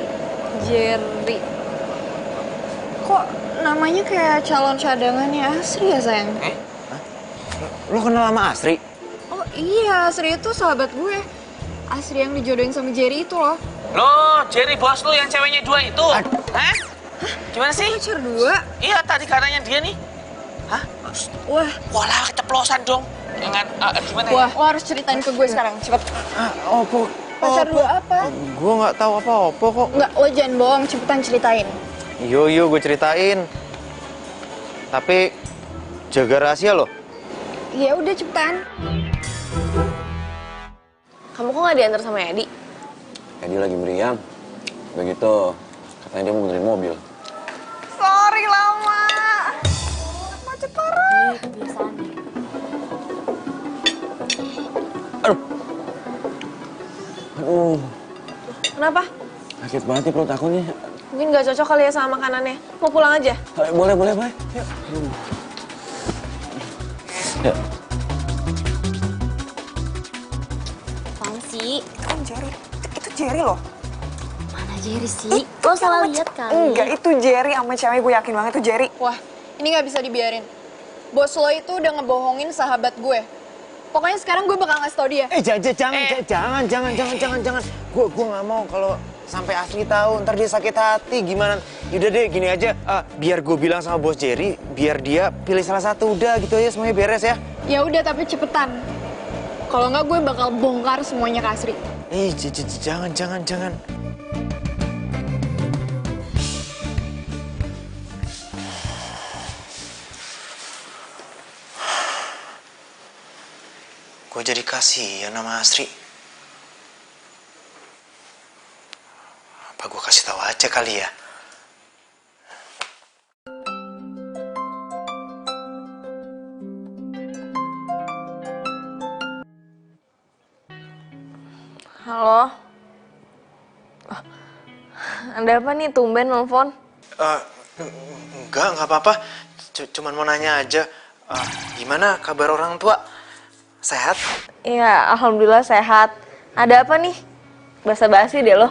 Jerry. Kok namanya kayak calon cadangannya Asri ya, sayang? Lu kenal sama Asri? Oh iya, Asri itu sahabat gue. Asri yang dijodohin sama Jerry itu loh. Loh, Jerry bos lu yang ceweknya 2 itu? Hah? Gimana sih? Pacar 2? Iya, tadi katanya dia nih. Hah? Wah. Walah, keceplosan dong. Jangan, gimana ya? Wah, lo harus ceritain ke gue sekarang, cepet. Opo. Pacar 2 apa? Gue nggak tahu apa-apa kok. Enggak, lo jangan bohong, cepetan ceritain. Yo, gue ceritain. Tapi jaga rahasia loh. Ya udah cepetan. Kamu kok nggak diantar sama Yadi? Dia lagi meriam. Begitu, katanya dia mau benerin mobil. Sorry lama. Macet parah. Aduh, Kenapa? sakit banget nih perut aku nih. Mungkin nggak cocok kali ya sama makanannya. Mau pulang aja? Boleh. Yuk. Yuk. Apaan sih? Kan Jerry. Itu Jerry loh. Mana Jerry sih? Lo salah lihat kali. Enggak, itu Jerry sama cewek, gue yakin banget itu Jerry. Wah, ini nggak bisa dibiarin. Bos lo itu udah ngebohongin sahabat gue. Pokoknya sekarang gue bakal ngasih tau dia. Jangan. Gue nggak mau kalau sampai Asri tahu, ntar dia sakit hati. Gimana? Yaudah deh, gini aja. Biar gue bilang sama Bos Jerry, biar dia pilih salah satu. Udah gitu aja, semuanya beres ya. Ya udah, tapi cepetan. Kalau nggak gue bakal bongkar semuanya ke Asri. Jangan. Gue jadi kasihan sama Asri. Apa gue kasih tahu aja kali ya? Halo? Ada apa nih, tumben nelfon? Enggak apa-apa. Cuman mau nanya aja. Gimana kabar orang tua? Sehat? Iya, alhamdulillah sehat. Ada apa nih? Basa-basi deh lo.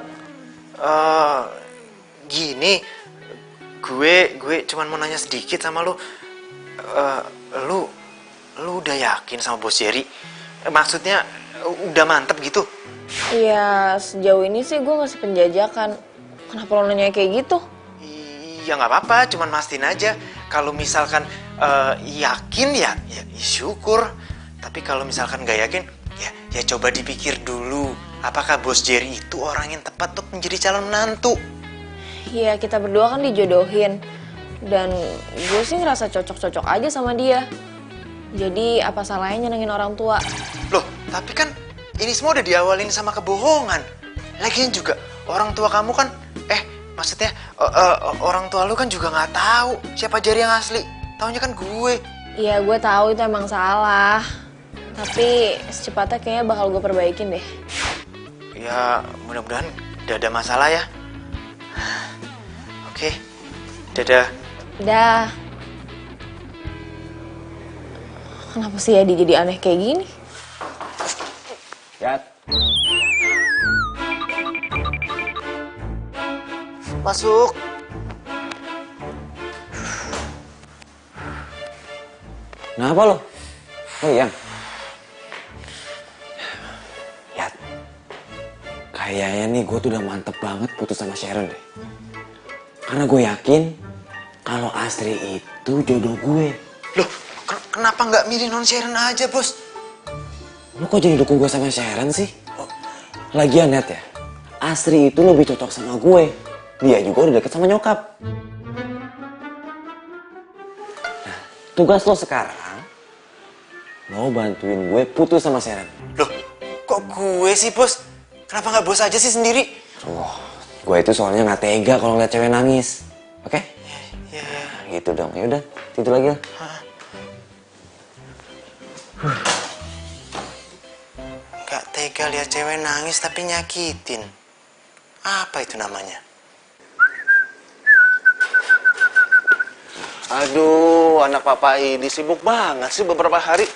Gini, gue cuman mau nanya sedikit sama lu. Lu udah yakin sama Bos Jerry? Maksudnya udah mantep gitu? Iya, sejauh ini sih gue masih penjajakan. Kenapa lo nanya kayak gitu? Ya nggak apa-apa, cuman mastiin aja. Kalau misalkan yakin ya syukur. Tapi kalau misalkan nggak yakin, ya coba dipikir dulu. Apakah Bos Jerry itu orang yang tepat untuk menjadi calon menantu? Iya, kita berdua kan dijodohin. Dan gue sih ngerasa cocok-cocok aja sama dia. Jadi apa salahnya nyenengin orang tua? Loh, tapi kan ini semua udah diawalin sama kebohongan. Lagian juga orang tua kamu kan, maksudnya orang tua lu kan juga nggak tahu siapa Jerry yang asli. Taunya kan gue. Iya, gue tahu itu emang salah. Tapi secepatnya kayaknya bakal gue perbaikin deh. Ya, mudah-mudahan gak ada masalah ya. Oke, dadah. Dah. Kenapa sih ya dia jadi aneh kayak gini? Yat. Masuk. Kenapa lo? Oh iya. Kayaknya nih gue tuh udah mantep banget putus sama Sharon deh. Karena gue yakin kalau Astri itu jodoh gue. Loh, kenapa nggak milih non Sharon aja, Bos? Lu kok jadi dukung gue sama Sharon sih? Lagian Net ya, Astri itu lebih cocok sama gue. Dia juga udah deket sama nyokap. Nah, tugas lo sekarang, lo bantuin gue putus sama Sharon. Loh, kok gue sih, Bos? Kenapa nggak Bos aja sih sendiri? Gue itu soalnya nggak tega kalau ngeliat cewek nangis. Oke? Ya. Nah, gitu dong. Ya udah, tidur lagi lah. Gak tega lihat cewek nangis tapi nyakitin. Apa itu namanya? Aduh, anak papa ini sibuk banget sih beberapa hari.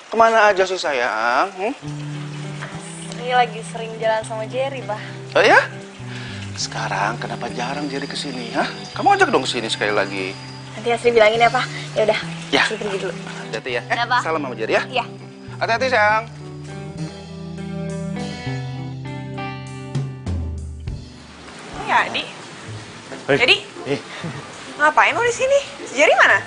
Kemana aja sih sayang? Ini lagi sering jalan sama Jerry, Bah. Oh ya? Sekarang kenapa jarang Jerry kesini, ha? Kamu ajak dong kesini sekali lagi. Nanti Asri bilangin ya, Pak. Ya udah. Ya. Asri pergi dulu. Hati-hati ya. Ada, Pak. Salam sama Jerry ya. Iya. Hati-hati sayang. Ya, Di. Jadi, ngapain lo di sini? Si Jerry mana?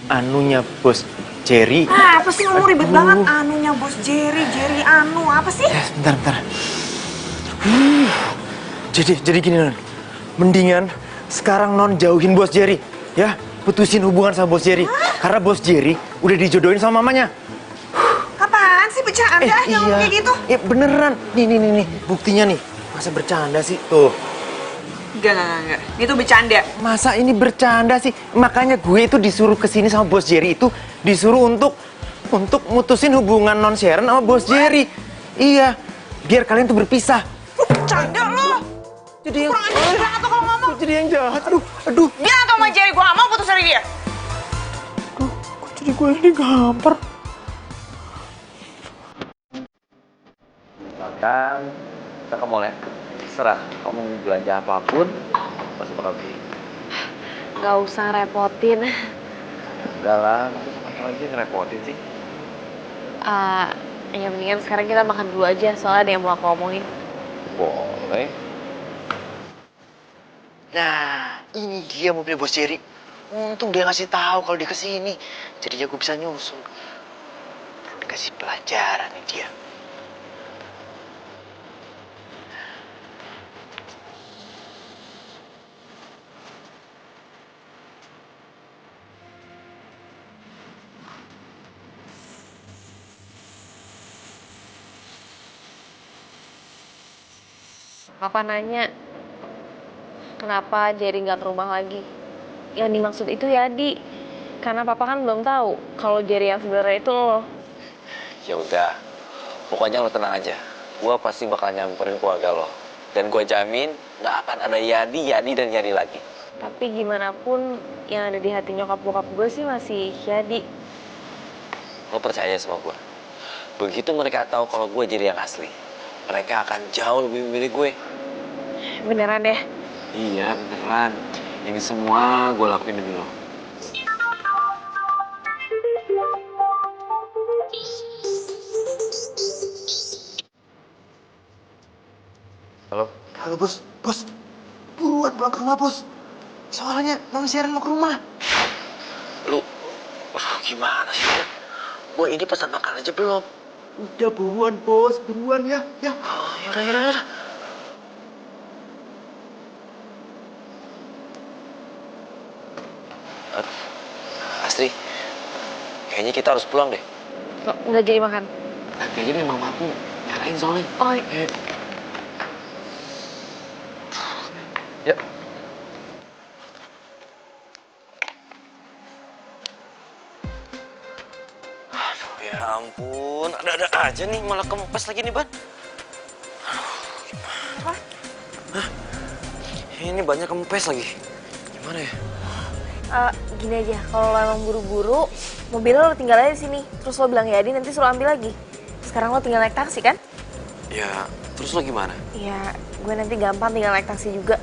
Anunya Bos Jerry. Ah, apa sih ngomong ribet banget? Anunya bos Jerry, Jerry anu, apa sih? Bentar. Jadi gini non, mendingan sekarang non jauhin Bos Jerry, ya, putusin hubungan sama Bos Jerry. Karena Bos Jerry udah dijodohin sama mamanya. Apaan sih bercanda yang ngomong kayak gitu? Beneran. Nih, buktinya nih. Masa bercanda sih? Tuh. Enggak. Itu bercanda. Masa ini bercanda sih? Makanya gue itu disuruh kesini sama Bos Jerry itu disuruh untuk mutusin hubungan non Sharon sama Bos Jerry. Iya, biar kalian tuh berpisah. Lu bercanda lo. Jadi yang kurang ajar banget tuh kalau ngomong. Jadi yang jahat. Aduh. Bilang sama Jerry gue gak mau putus dari dia. Kok jadi gue ini gampar? Kan kita ke mall ya. Serah, kamu mau belanja apapun pasti bakal beli. Gak usah repotin. Udah lah, apa lagi yang ngerepotin sih? Ya mendingan sekarang kita makan dulu aja, soalnya ada yang mau aku omongin. Boleh. Nah, ini dia mobil Bos Jerry. Untung dia ngasih tahu kalau dia kesini. Jadi gue bisa nyusul. Kasih pelajaran nih dia. Papa nanya, kenapa Jerry nggak ke rumah lagi? Yang dimaksud itu ya, Di. Karena Papa kan belum tahu kalau Jerry yang sebenarnya itu lo. Ya udah, pokoknya lo tenang aja. Gua pasti bakal nyamperin keluarga lo. Dan gua jamin nggak akan ada Yadi lagi. Tapi gimana pun yang ada di hati nyokap bokap gue sih masih Yadi. Lo percaya sama gua. Begitu mereka tahu kalau gue jadi yang asli, mereka akan jauh lebih memilih gue. Beneran deh? Iya beneran. Ini semua gue lakuin demi lo. Halo? Halo Bos. Buruan pulang ke rumah Bos. Soalnya non Sharon mau ke rumah. Lu gimana sih? Gue ini pesan makan aja belum? Udah buruan Bos, buruan ya. Oh, yaudah. Astri, kayaknya kita harus pulang deh. Nggak jadi makan? Kayaknya mama aku nyarain soalnya. Oh, Ya. Aduh, ya ampun. Ada-ada aja nih, malah kempes lagi nih, Ban. Aduh, gimana? Hah? Ini banyak kempes lagi. Gimana ya? gini aja, kalau lo emang buru-buru, mobil lo tinggal aja di sini. Terus lo bilang Yadi, nanti suruh ambil lagi. Sekarang lo tinggal naik taksi kan? Ya, terus lo gimana? Ya, gue nanti gampang tinggal naik taksi juga.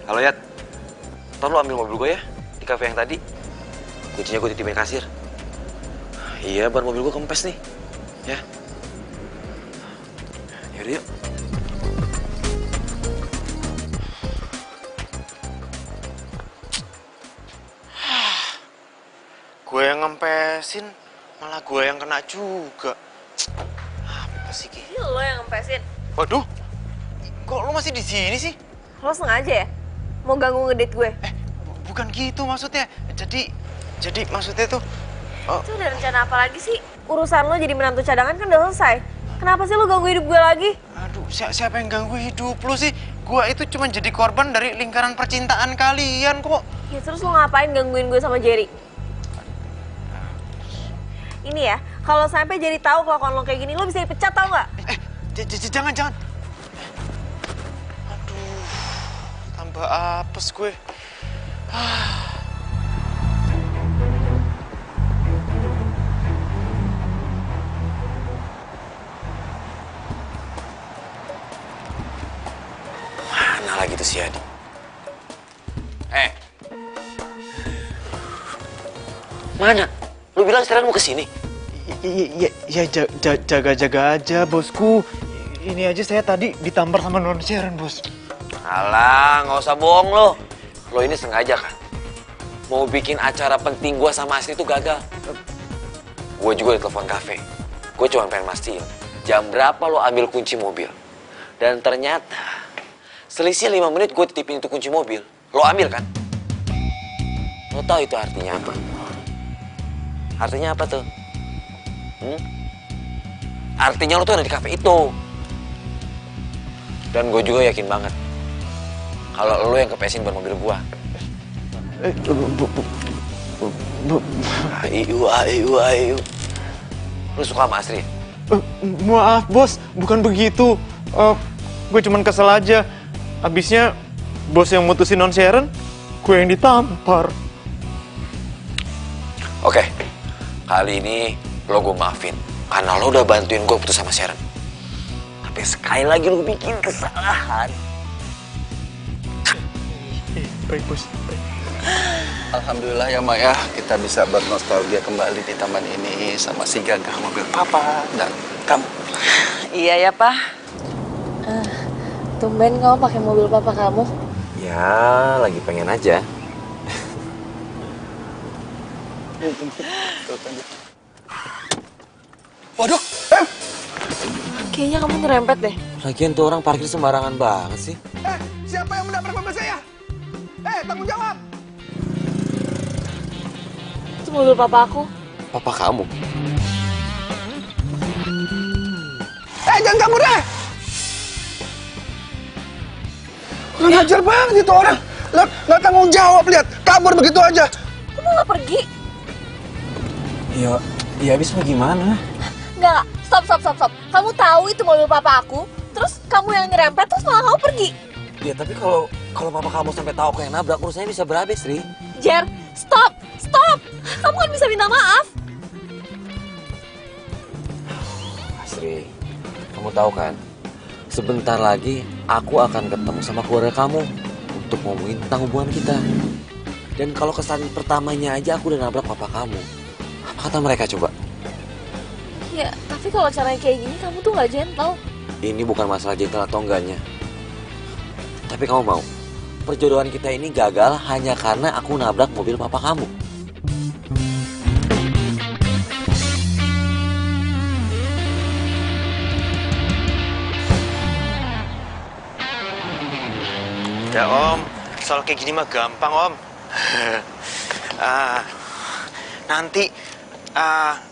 Halo, Yat. Ntar lo ambil mobil gue ya, di kafe yang tadi. Kuncinya gue titipin kasir. Iya, ban mobil gue kempes nih. Ya. Yaudah yuk. Gue yang ngempesin, malah gue yang kena juga. Apa sih, Ki? Ini lo yang ngempesin. Waduh, kok lo masih di sini sih? Lo sengaja ya? Mau ganggu ngedate gue? Bukan gitu maksudnya. Jadi maksudnya tuh... Itu udah rencana apa lagi sih? Urusan lo jadi menantu cadangan kan udah selesai. Kenapa sih lo ganggu hidup gue lagi? Aduh, siapa yang ganggu hidup lo sih? Gue itu cuma jadi korban dari lingkaran percintaan kalian kok. Ya terus lo ngapain gangguin gue sama Jerry? Ini ya, kalau sampai Jerry tahu kelakuan lo kayak gini, lo bisa dipecat tau nggak? Jangan. Aduh, tambah apes gue. Mana lagi tuh si Adi? Mana? Lu bilang sekarang mau kesini? Ya jaga-jaga aja bosku. Ini aja saya tadi ditampar sama non Sharon, bos. Alah, nggak usah bohong lo. Lo ini sengaja kan? Mau bikin acara penting gua sama Asri itu gagal. Gue juga ditelepon kafe. Gue cuma pengen mastiin jam berapa lo ambil kunci mobil. Dan ternyata selisih 5 menit gue titipin itu kunci mobil. Lo ambil kan? Lo tahu itu artinya apa? Artinya apa tuh? Artinya lo tuh ada di kafe itu. Dan gue juga yakin banget kalau lo yang kepesin ban mobil gue. Ayu. Lo suka sama Asri? Maaf bos, bukan begitu. Gue cuman kesel aja. Abisnya bos yang mutusin non Sharon, gue yang ditampar. Oke, kali ini lo gue maafin karena lo udah bantuin gue putus sama Sharon. Tapi sekali lagi lo bikin kesalahan. Baik bos. Alhamdulillah ya Mak ya, kita bisa bernostalgia kembali di taman ini sama si gagah mobil papa dan kamu. Iya ya, Pak. Tumben kamu pakai mobil papa kamu. Ya, lagi pengen aja. Waduh, Kayaknya kamu nyerempet deh. Lagian tuh orang parkir sembarangan banget sih. siapa yang menabrak mobil saya? Tanggung jawab. Itu mobil papa aku. Papa kamu? Jangan kabur deh. Kurang ajar banget itu orang. Nggak tanggung jawab, lihat. Kabur begitu aja. Kamu nggak pergi? Ya habis mau gimana? Nggak. Stop. Kamu tahu itu mobil papa aku, terus kamu yang nyerempet, terus malah kamu pergi. Ya tapi kalau papa kamu sampai tahu aku yang nabrak, urusannya bisa berhabis, Sri. Jer, stop. Kamu kan bisa minta maaf. Sri, kamu tahu kan? Sebentar lagi aku akan ketemu sama keluarga kamu untuk ngomongin tentang hubungan kita. Dan kalau kesalahan pertamanya aja aku udah nabrak papa kamu. Apa kata mereka coba? Ya, tapi kalau caranya kayak gini kamu tuh nggak gentle. Ini bukan masalah gentle atau enggaknya. Tapi kamu mau? Perjodohan kita ini gagal hanya karena aku nabrak mobil papa kamu. Ya Om, soal kayak gini mah gampang Om. Nanti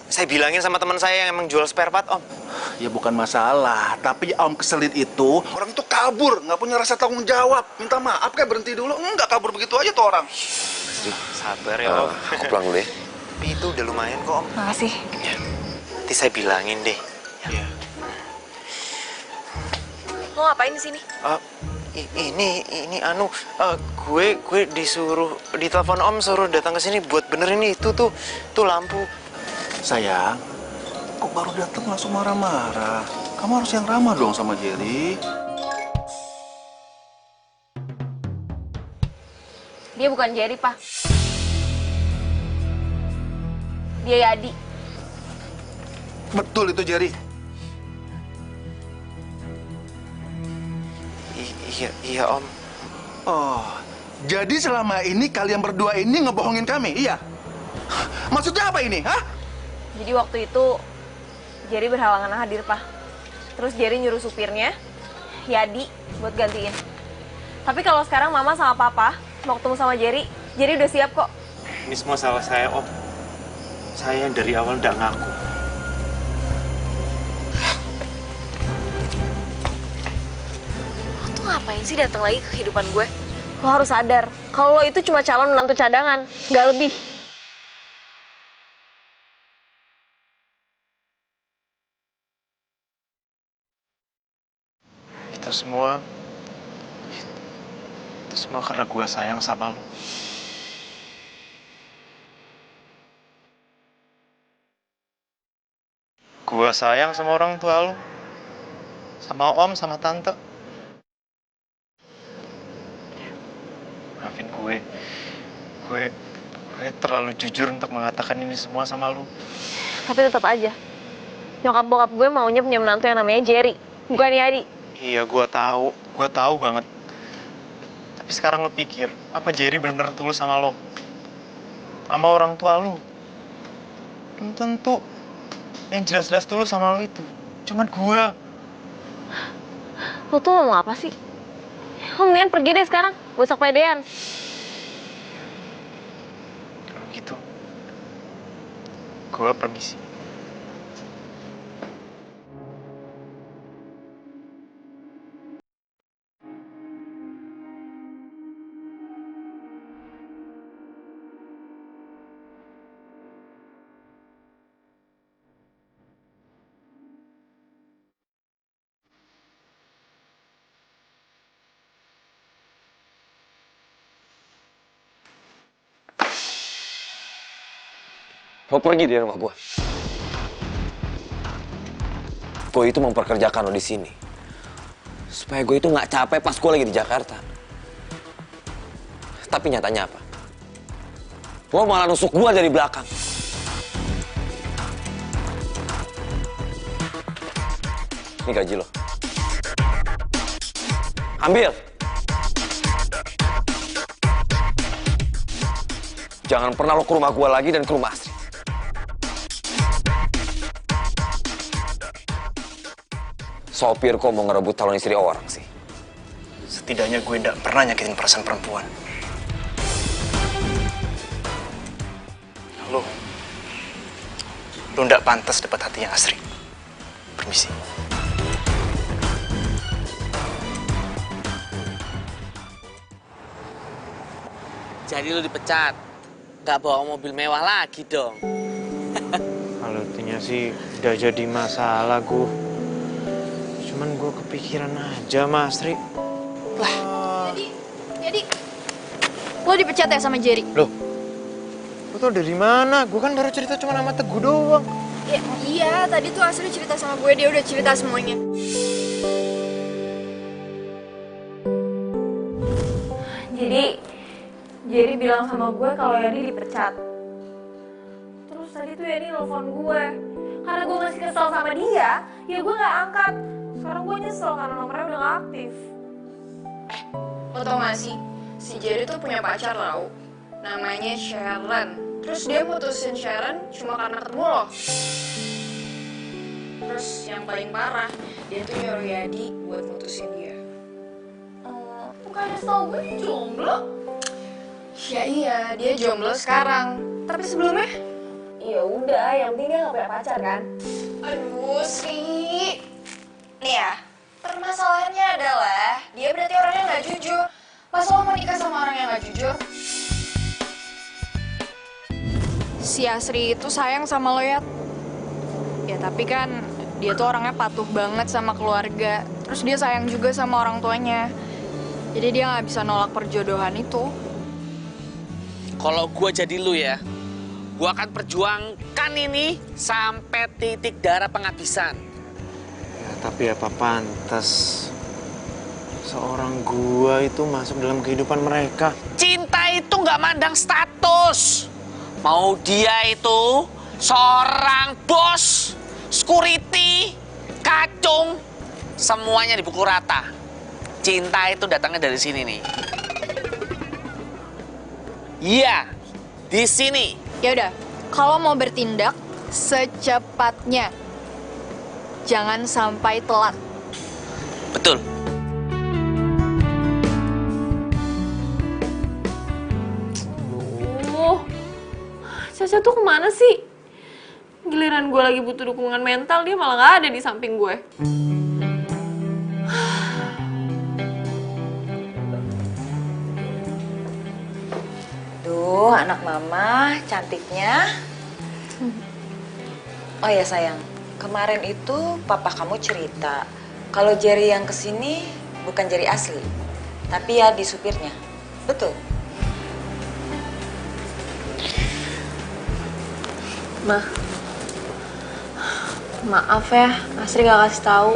saya bilangin sama teman saya yang emang jual spare part Om. Ya bukan masalah, tapi Om keselin itu orang itu kabur, nggak punya rasa tanggung jawab. Minta maaf kayak berhenti dulu, nggak kabur begitu aja tuh orang. Sabar ya Om. Aku pulang dulu ya. Itu udah lumayan kok Om. Makasih. Ya, nanti saya bilangin deh. Ya. Mau ngapain di sini? Ini gue disuruh ditelepon Om suruh datang ke sini buat benerin itu tuh lampu. Sayang, kok baru datang langsung marah-marah? Kamu harus yang ramah dong sama Jerry. Dia bukan Jerry, Pak. Dia Yadi. Betul itu Jerry. Iya Om. Oh, jadi selama ini kalian berdua ini ngebohongin kami, iya? Maksudnya apa ini, hah? Jadi waktu itu Jerry berhalangan hadir, Pak. Terus Jerry nyuruh supirnya, Yadi, buat gantiin. Tapi kalau sekarang Mama sama Papa mau ketemu sama Jerry, Jerry udah siap kok. Ini semua salah saya Om. Saya dari awal nggak ngaku. Lo tuh ngapain sih datang lagi ke kehidupan gue? Lo harus sadar, kalau lo itu cuma calon menantu cadangan, nggak lebih. Itu semua karena gue sayang sama lo. Gue sayang sama orang tua lo, sama om, sama tante. Maafin gue terlalu jujur untuk mengatakan ini semua sama lo. Tapi tetap aja, nyokap bokap gue maunya punya menantu yang namanya Jerry, bukan Yadi. Iya, gue tahu banget. Tapi sekarang lo pikir, apa Jerry benar tulus sama lo? Sama orang tua lo? Belum tentu. Yang jelas-jelas tulus sama lo itu cuman gue. Lo tuh ngomong apa sih? Lo mendingan pergi deh sekarang, gak usah kepedean. Kalau gitu, gue permisi. Lo pergi dari rumah gue. Gue itu memperkerjakan lo di sini supaya gue itu nggak capek pas gue lagi di Jakarta. Tapi nyatanya apa? Lo malah nusuk gue dari belakang. Ini gaji lo. Ambil. Jangan pernah lo ke rumah gue lagi dan ke rumah Astrid. Sopir kok mau ngerebut calon istri orang sih? Setidaknya gue nggak pernah nyakitin perasaan perempuan. Lo nggak pantas dapat hatinya Astrid. Permisi. Jadi lu dipecat, gak bawa mobil mewah lagi dong. Kalau intinya sih udah jadi masalah gue. Cuman gue kepikiran aja, Mas Tri. Jadi lo dipecat ya sama Jerry? Loh, lo tau dari mana? Gue kan baru cerita cuma sama Teguh doang. Ya, iya, tadi tuh Asri cerita sama gue, dia udah cerita semuanya. Jadi Jerry bilang sama gue kalau Yadi dipecat. Terus tadi tuh Yadi nelfon gue. Karena gue masih kesel sama dia, ya gue gak angkat. Sekarang gue nyesel karena nomornya udah gak aktif. Lo tau gak sih, si Jerry tuh punya pacar tau. Namanya Sharon. Terus dia mutusin Sharon cuma karena ketemu lo. Terus yang paling parah, dia tuh nyuruh Yadi buat mutusin dia. Bukannya setau gue dia jomblo? Ya iya, dia jomblo sekarang. Tapi sebelumnya? Ya udah, yang penting dia gak punya pacar kan? Aduh, Sri. Nih ya, permasalahannya adalah dia berarti orangnya gak jujur. Pas lo mau nikah sama orang yang gak jujur, si Asri itu sayang sama lo ya. Ya tapi kan dia tuh orangnya patuh banget sama keluarga. Terus dia sayang juga sama orang tuanya. Jadi dia gak bisa nolak perjodohan itu. Kalau gue jadi lu ya, gue akan perjuangkan ini sampai titik darah penghabisan. Ya, tapi apa pantas seorang gua itu masuk dalam kehidupan mereka? Cinta itu nggak mandang status. Mau dia itu seorang bos, security, kacung, semuanya dipukul rata. cinta itu datangnya dari sini nih. Iya, di sini. Ya udah, kalau mau bertindak secepatnya. Jangan sampai telat. Betul. Caca tuh kemana sih? Giliran gue lagi butuh dukungan mental, dia malah gak ada di samping gue. Duh, anak mama cantiknya. Oh ya sayang, kemarin itu papa kamu cerita kalau Jerry yang kesini bukan Jerry asli, tapi ya di supirnya. Betul? Maaf ya, Asri gak kasih tahu.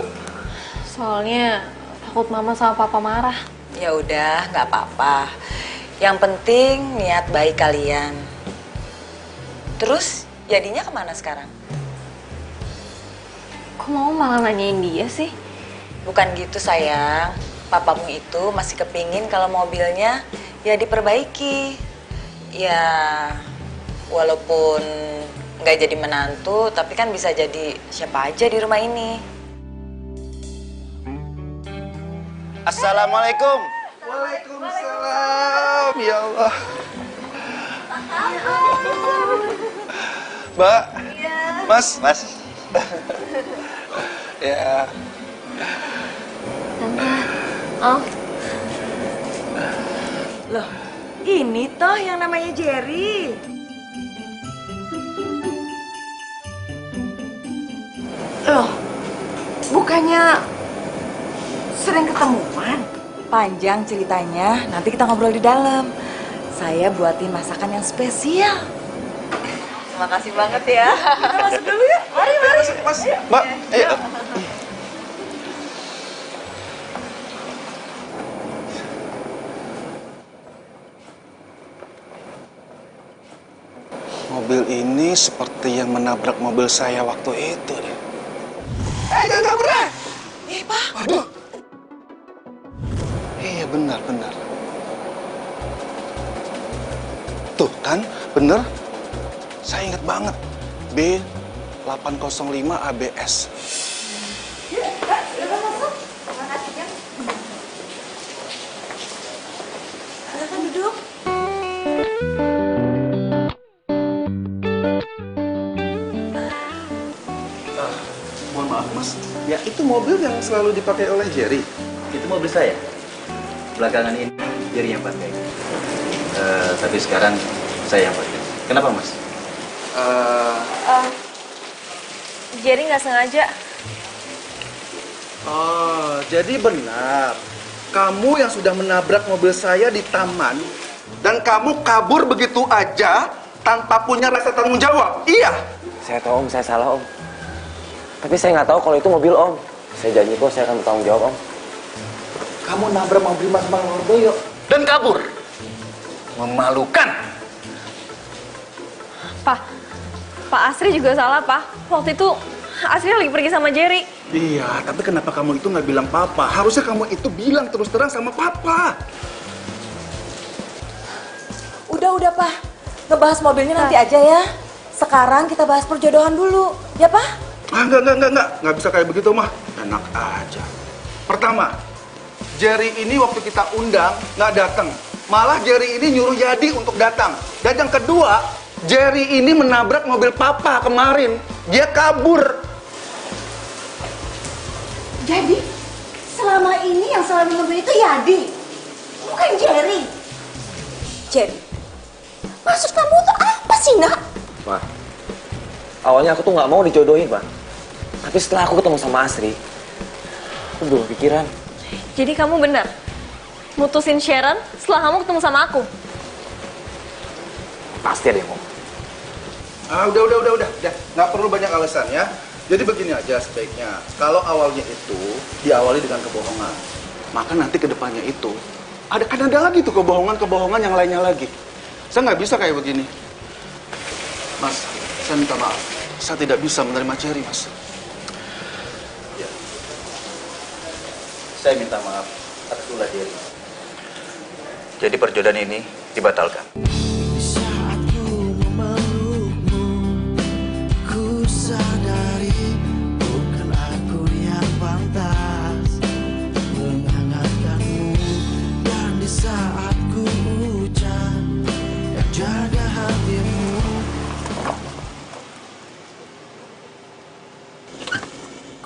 Soalnya takut mama sama papa marah. Ya udah, nggak apa-apa. Yang penting niat baik kalian. Terus jadinya kemana sekarang? Kok mau malah nanyain dia sih? Bukan gitu sayang. Papamu itu masih kepingin kalau mobilnya ya diperbaiki. Ya walaupun nggak jadi menantu, tapi kan bisa jadi siapa aja di rumah ini. Assalamualaikum. Waalaikumsalam. Ya Allah. Mbak. Mas. Ya. Oh, Loh, ini toh yang namanya Jerry. loh, bukannya sering ketemuan? Panjang ceritanya, nanti kita ngobrol di dalam. Saya buatin masakan yang spesial. Terima kasih banget ya. Kita masuk dulu ya. Mari. Mas. Mbak, ayo. Mobil ini seperti yang menabrak mobil saya waktu itu deh. Jangan kabur deh! Pak. Waduh. Iya, benar. Tuh kan, bener. Saya ingat banget. B805 ABS. Silakan duduk. Mohon maaf, Mas. Ya, itu mobil yang selalu dipakai oleh Jerry. Itu mobil saya. Belakangan ini Jerry yang pakai. Tapi sekarang saya yang pakai. Kenapa, Mas? Jerry nggak sengaja. Oh, jadi benar. Kamu yang sudah menabrak mobil saya di taman dan kamu kabur begitu aja tanpa punya rasa tanggung jawab. Iya. Saya tahu Om, saya salah Om. Tapi saya nggak tahu kalau itu mobil Om. Saya janji kok saya akan bertanggung jawab Om. Kamu nabrak mobil Mas Mangordoyo dan kabur. Memalukan. Pak Asri juga salah, Pak. Waktu itu Asri lagi pergi sama Jerry. Iya, tapi kenapa kamu itu nggak bilang papa? Harusnya kamu itu bilang terus terang sama papa. Udah Pak. Ngebahas mobilnya nanti aja ya. Sekarang kita bahas perjodohan dulu. Ya Pak? Enggak. Nggak bisa kayak begitu mah. Enak aja. Pertama, Jerry ini waktu kita undang nggak datang. Malah Jerry ini nyuruh Yadi untuk datang. Dan yang kedua, Jerry ini menabrak mobil papa kemarin. Dia kabur. Jadi, selama ini yang selalu mobil itu Yadi. Bukan Jerry. Jerry, maksud kamu tuh apa sih, Nak? Ma, awalnya aku tuh nggak mau dijodohin, Ma. Tapi setelah aku ketemu sama Asri, aku berubah pikiran. Jadi kamu benar mutusin Sharon setelah kamu ketemu sama aku? Pasti ada yang mau. Udah. Nggak perlu banyak alasan ya. Jadi begini aja sebaiknya. Kalau awalnya itu diawali dengan kebohongan, maka nanti ke depannya itu ada lagi tuh kebohongan yang lainnya lagi. Saya nggak bisa kayak begini. Mas, saya minta maaf. Saya tidak bisa menerima Jerry, Mas. Ya. Saya minta maaf Itulah Jerry. Jadi perjodohan ini dibatalkan. Saat ku memelukmu, ku sadari bukan aku yang pantas menghangatkanmu. Dan di saat ku ucap yang jaga hatimu.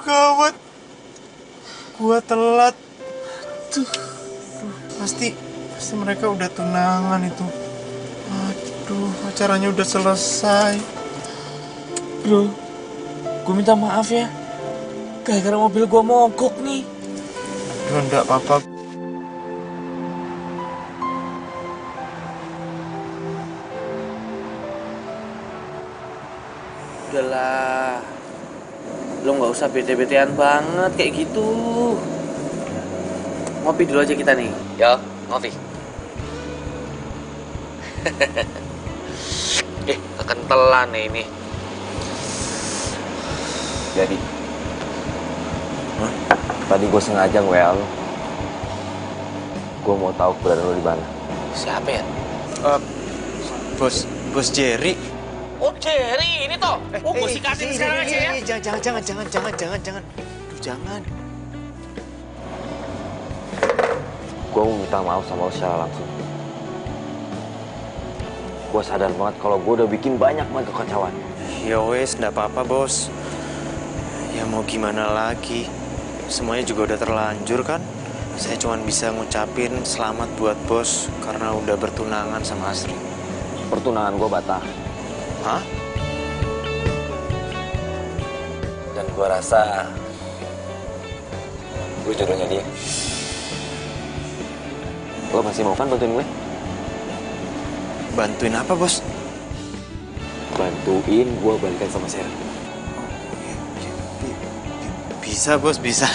Gawat, gua telat. Tuh, pasti mereka udah tunangan itu. Aduh, acaranya udah selesai. Bro, gue minta maaf ya. Gara-gara mobil gue mogok nih. Aduh, enggak apa-apa. Udahlah, lo nggak usah bete-betean banget kayak gitu. Ngopi dulu aja kita nih. Yo, ngopi. Kekentelan nih ini. Jadi, tadi gue sengaja nge-WA lo. Gue mau tahu keberadaan lo di mana. Siapa ya? Bos Jerry. Oh Jerry, ini toh. Gue sikatin sekarang aja ya. Jangan. Aduh, jangan. Gue mau minta maaf sama lo secara langsung. Gue sadar banget kalau gue udah bikin banyak banget kekacauan. Ya wes, enggak apa-apa, Bos. Ya mau gimana lagi? Semuanya juga udah terlanjur kan? Saya cuma bisa ngucapin selamat buat Bos karena udah bertunangan sama Asri. Pertunangan gue batal. Hah? Dan gue rasa gue jodohnya dia. Lo masih mau kan bantuin gue? Bantuin apa, Bos? Bantuin gue balikan sama Sarah. Bisa, Bos, bisa.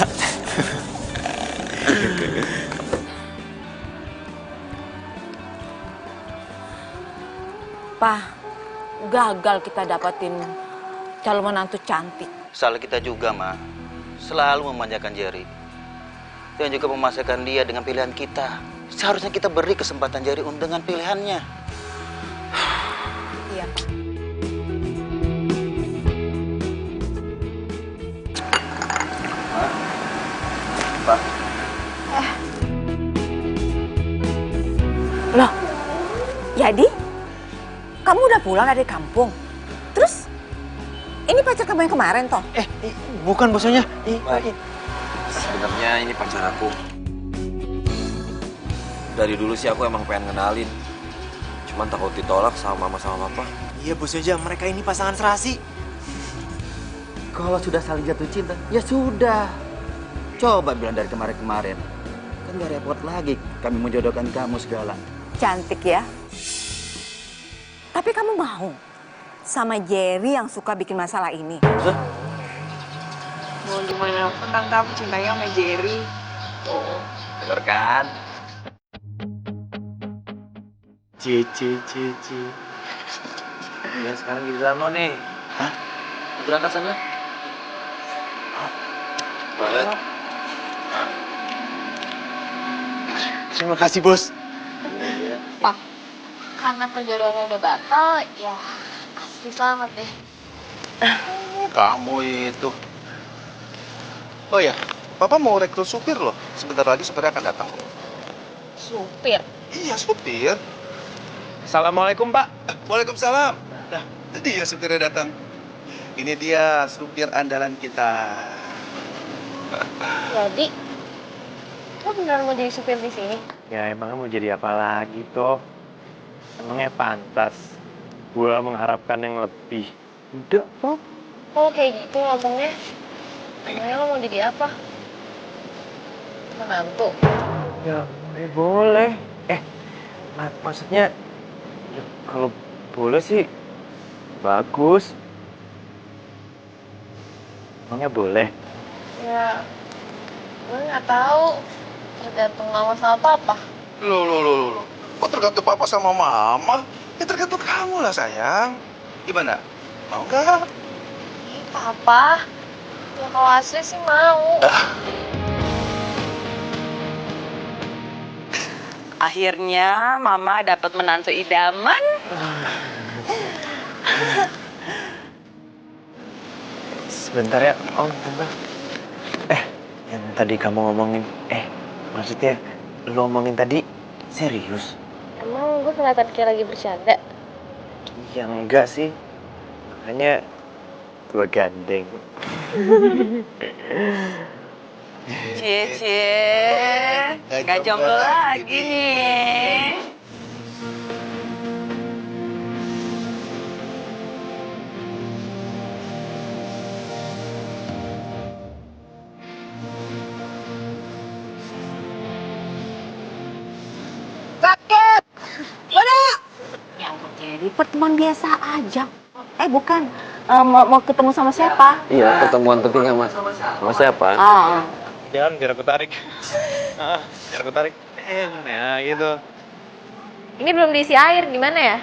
Pak, gagal kita dapatin calon menantu cantik. Salah kita juga, Ma. Selalu memanjakan Jerry. Dan juga memasakkan dia dengan pilihan kita. Seharusnya kita beri kesempatan Jerry dengan pilihannya. Iya. Pak. Loh, jadi kamu udah pulang dari kampung? Terus ini pacar kamu yang kemarin toh? Bukan bosnya. Sebenarnya ini pacar aku. Dari dulu sih aku emang pengen kenalin. Cuman takut ditolak sama mama sama papa. Iya, bosnya, mereka ini pasangan serasi. Kalau sudah saling jatuh cinta, ya sudah. Coba bilang dari kemarin-kemarin. Kan gak repot lagi kami menjodohkan kamu segala. Cantik ya. Tapi kamu mau sama Jerry yang suka bikin masalah ini? Mau gimana pun tante aku cintanya sama Jerry. Dengar kan? Cici. Ya sekarang giliran lo nih. Hah? Berangkat sana. Banget. Terima kasih, Bos. Pak, karena perjodohannya udah batal, ya Asri selamat deh. Kamu itu. Oh ya, Papa mau rekrut supir loh. Sebentar lagi supirnya akan datang. Supir? Iya, supir. Assalamualaikum, Pak. Waalaikumsalam. Nah, dia supirnya datang. Ini dia supir andalan kita. Jadi, lo beneran mau jadi supir di sini? Ya emangnya mau jadi apa lagi toh? Emangnya pantas gua mengharapkan yang lebih. Udah toh. Oh kayak gitu ngomongnya. Emangnya lo mau jadi apa? Menantu? Ya boleh. Maksudnya ya, kalau boleh sih bagus. Emangnya boleh? Ya, gue nggak tahu. Tergantung mama sama papa. Loh. Kok tergantung Papa sama Mama? Ya tergantung kamu lah, sayang. Gimana? Mau nggak? Ih, papa. Ya kalau Asri sih mau. Akhirnya Mama dapat menantu idaman. Sebentar ya, Om, bentar. Yang tadi kamu ngomongin, maksudnya lo ngomongin tadi serius? Emang gue kelihatan kayak lagi bercanda? Ya enggak sih, makanya gue gandeng. Cie, gak jomblo lagi nih. Sakit! Mana? Ya ampun, Jerry, pertemuan biasa aja. Bukan. Mau ketemu sama siapa? Iya, pertemuan penting sama siapa? Jangan, biar aku tarik. Biar aku tarik. Ya gitu. Ini belum diisi air, gimana ya?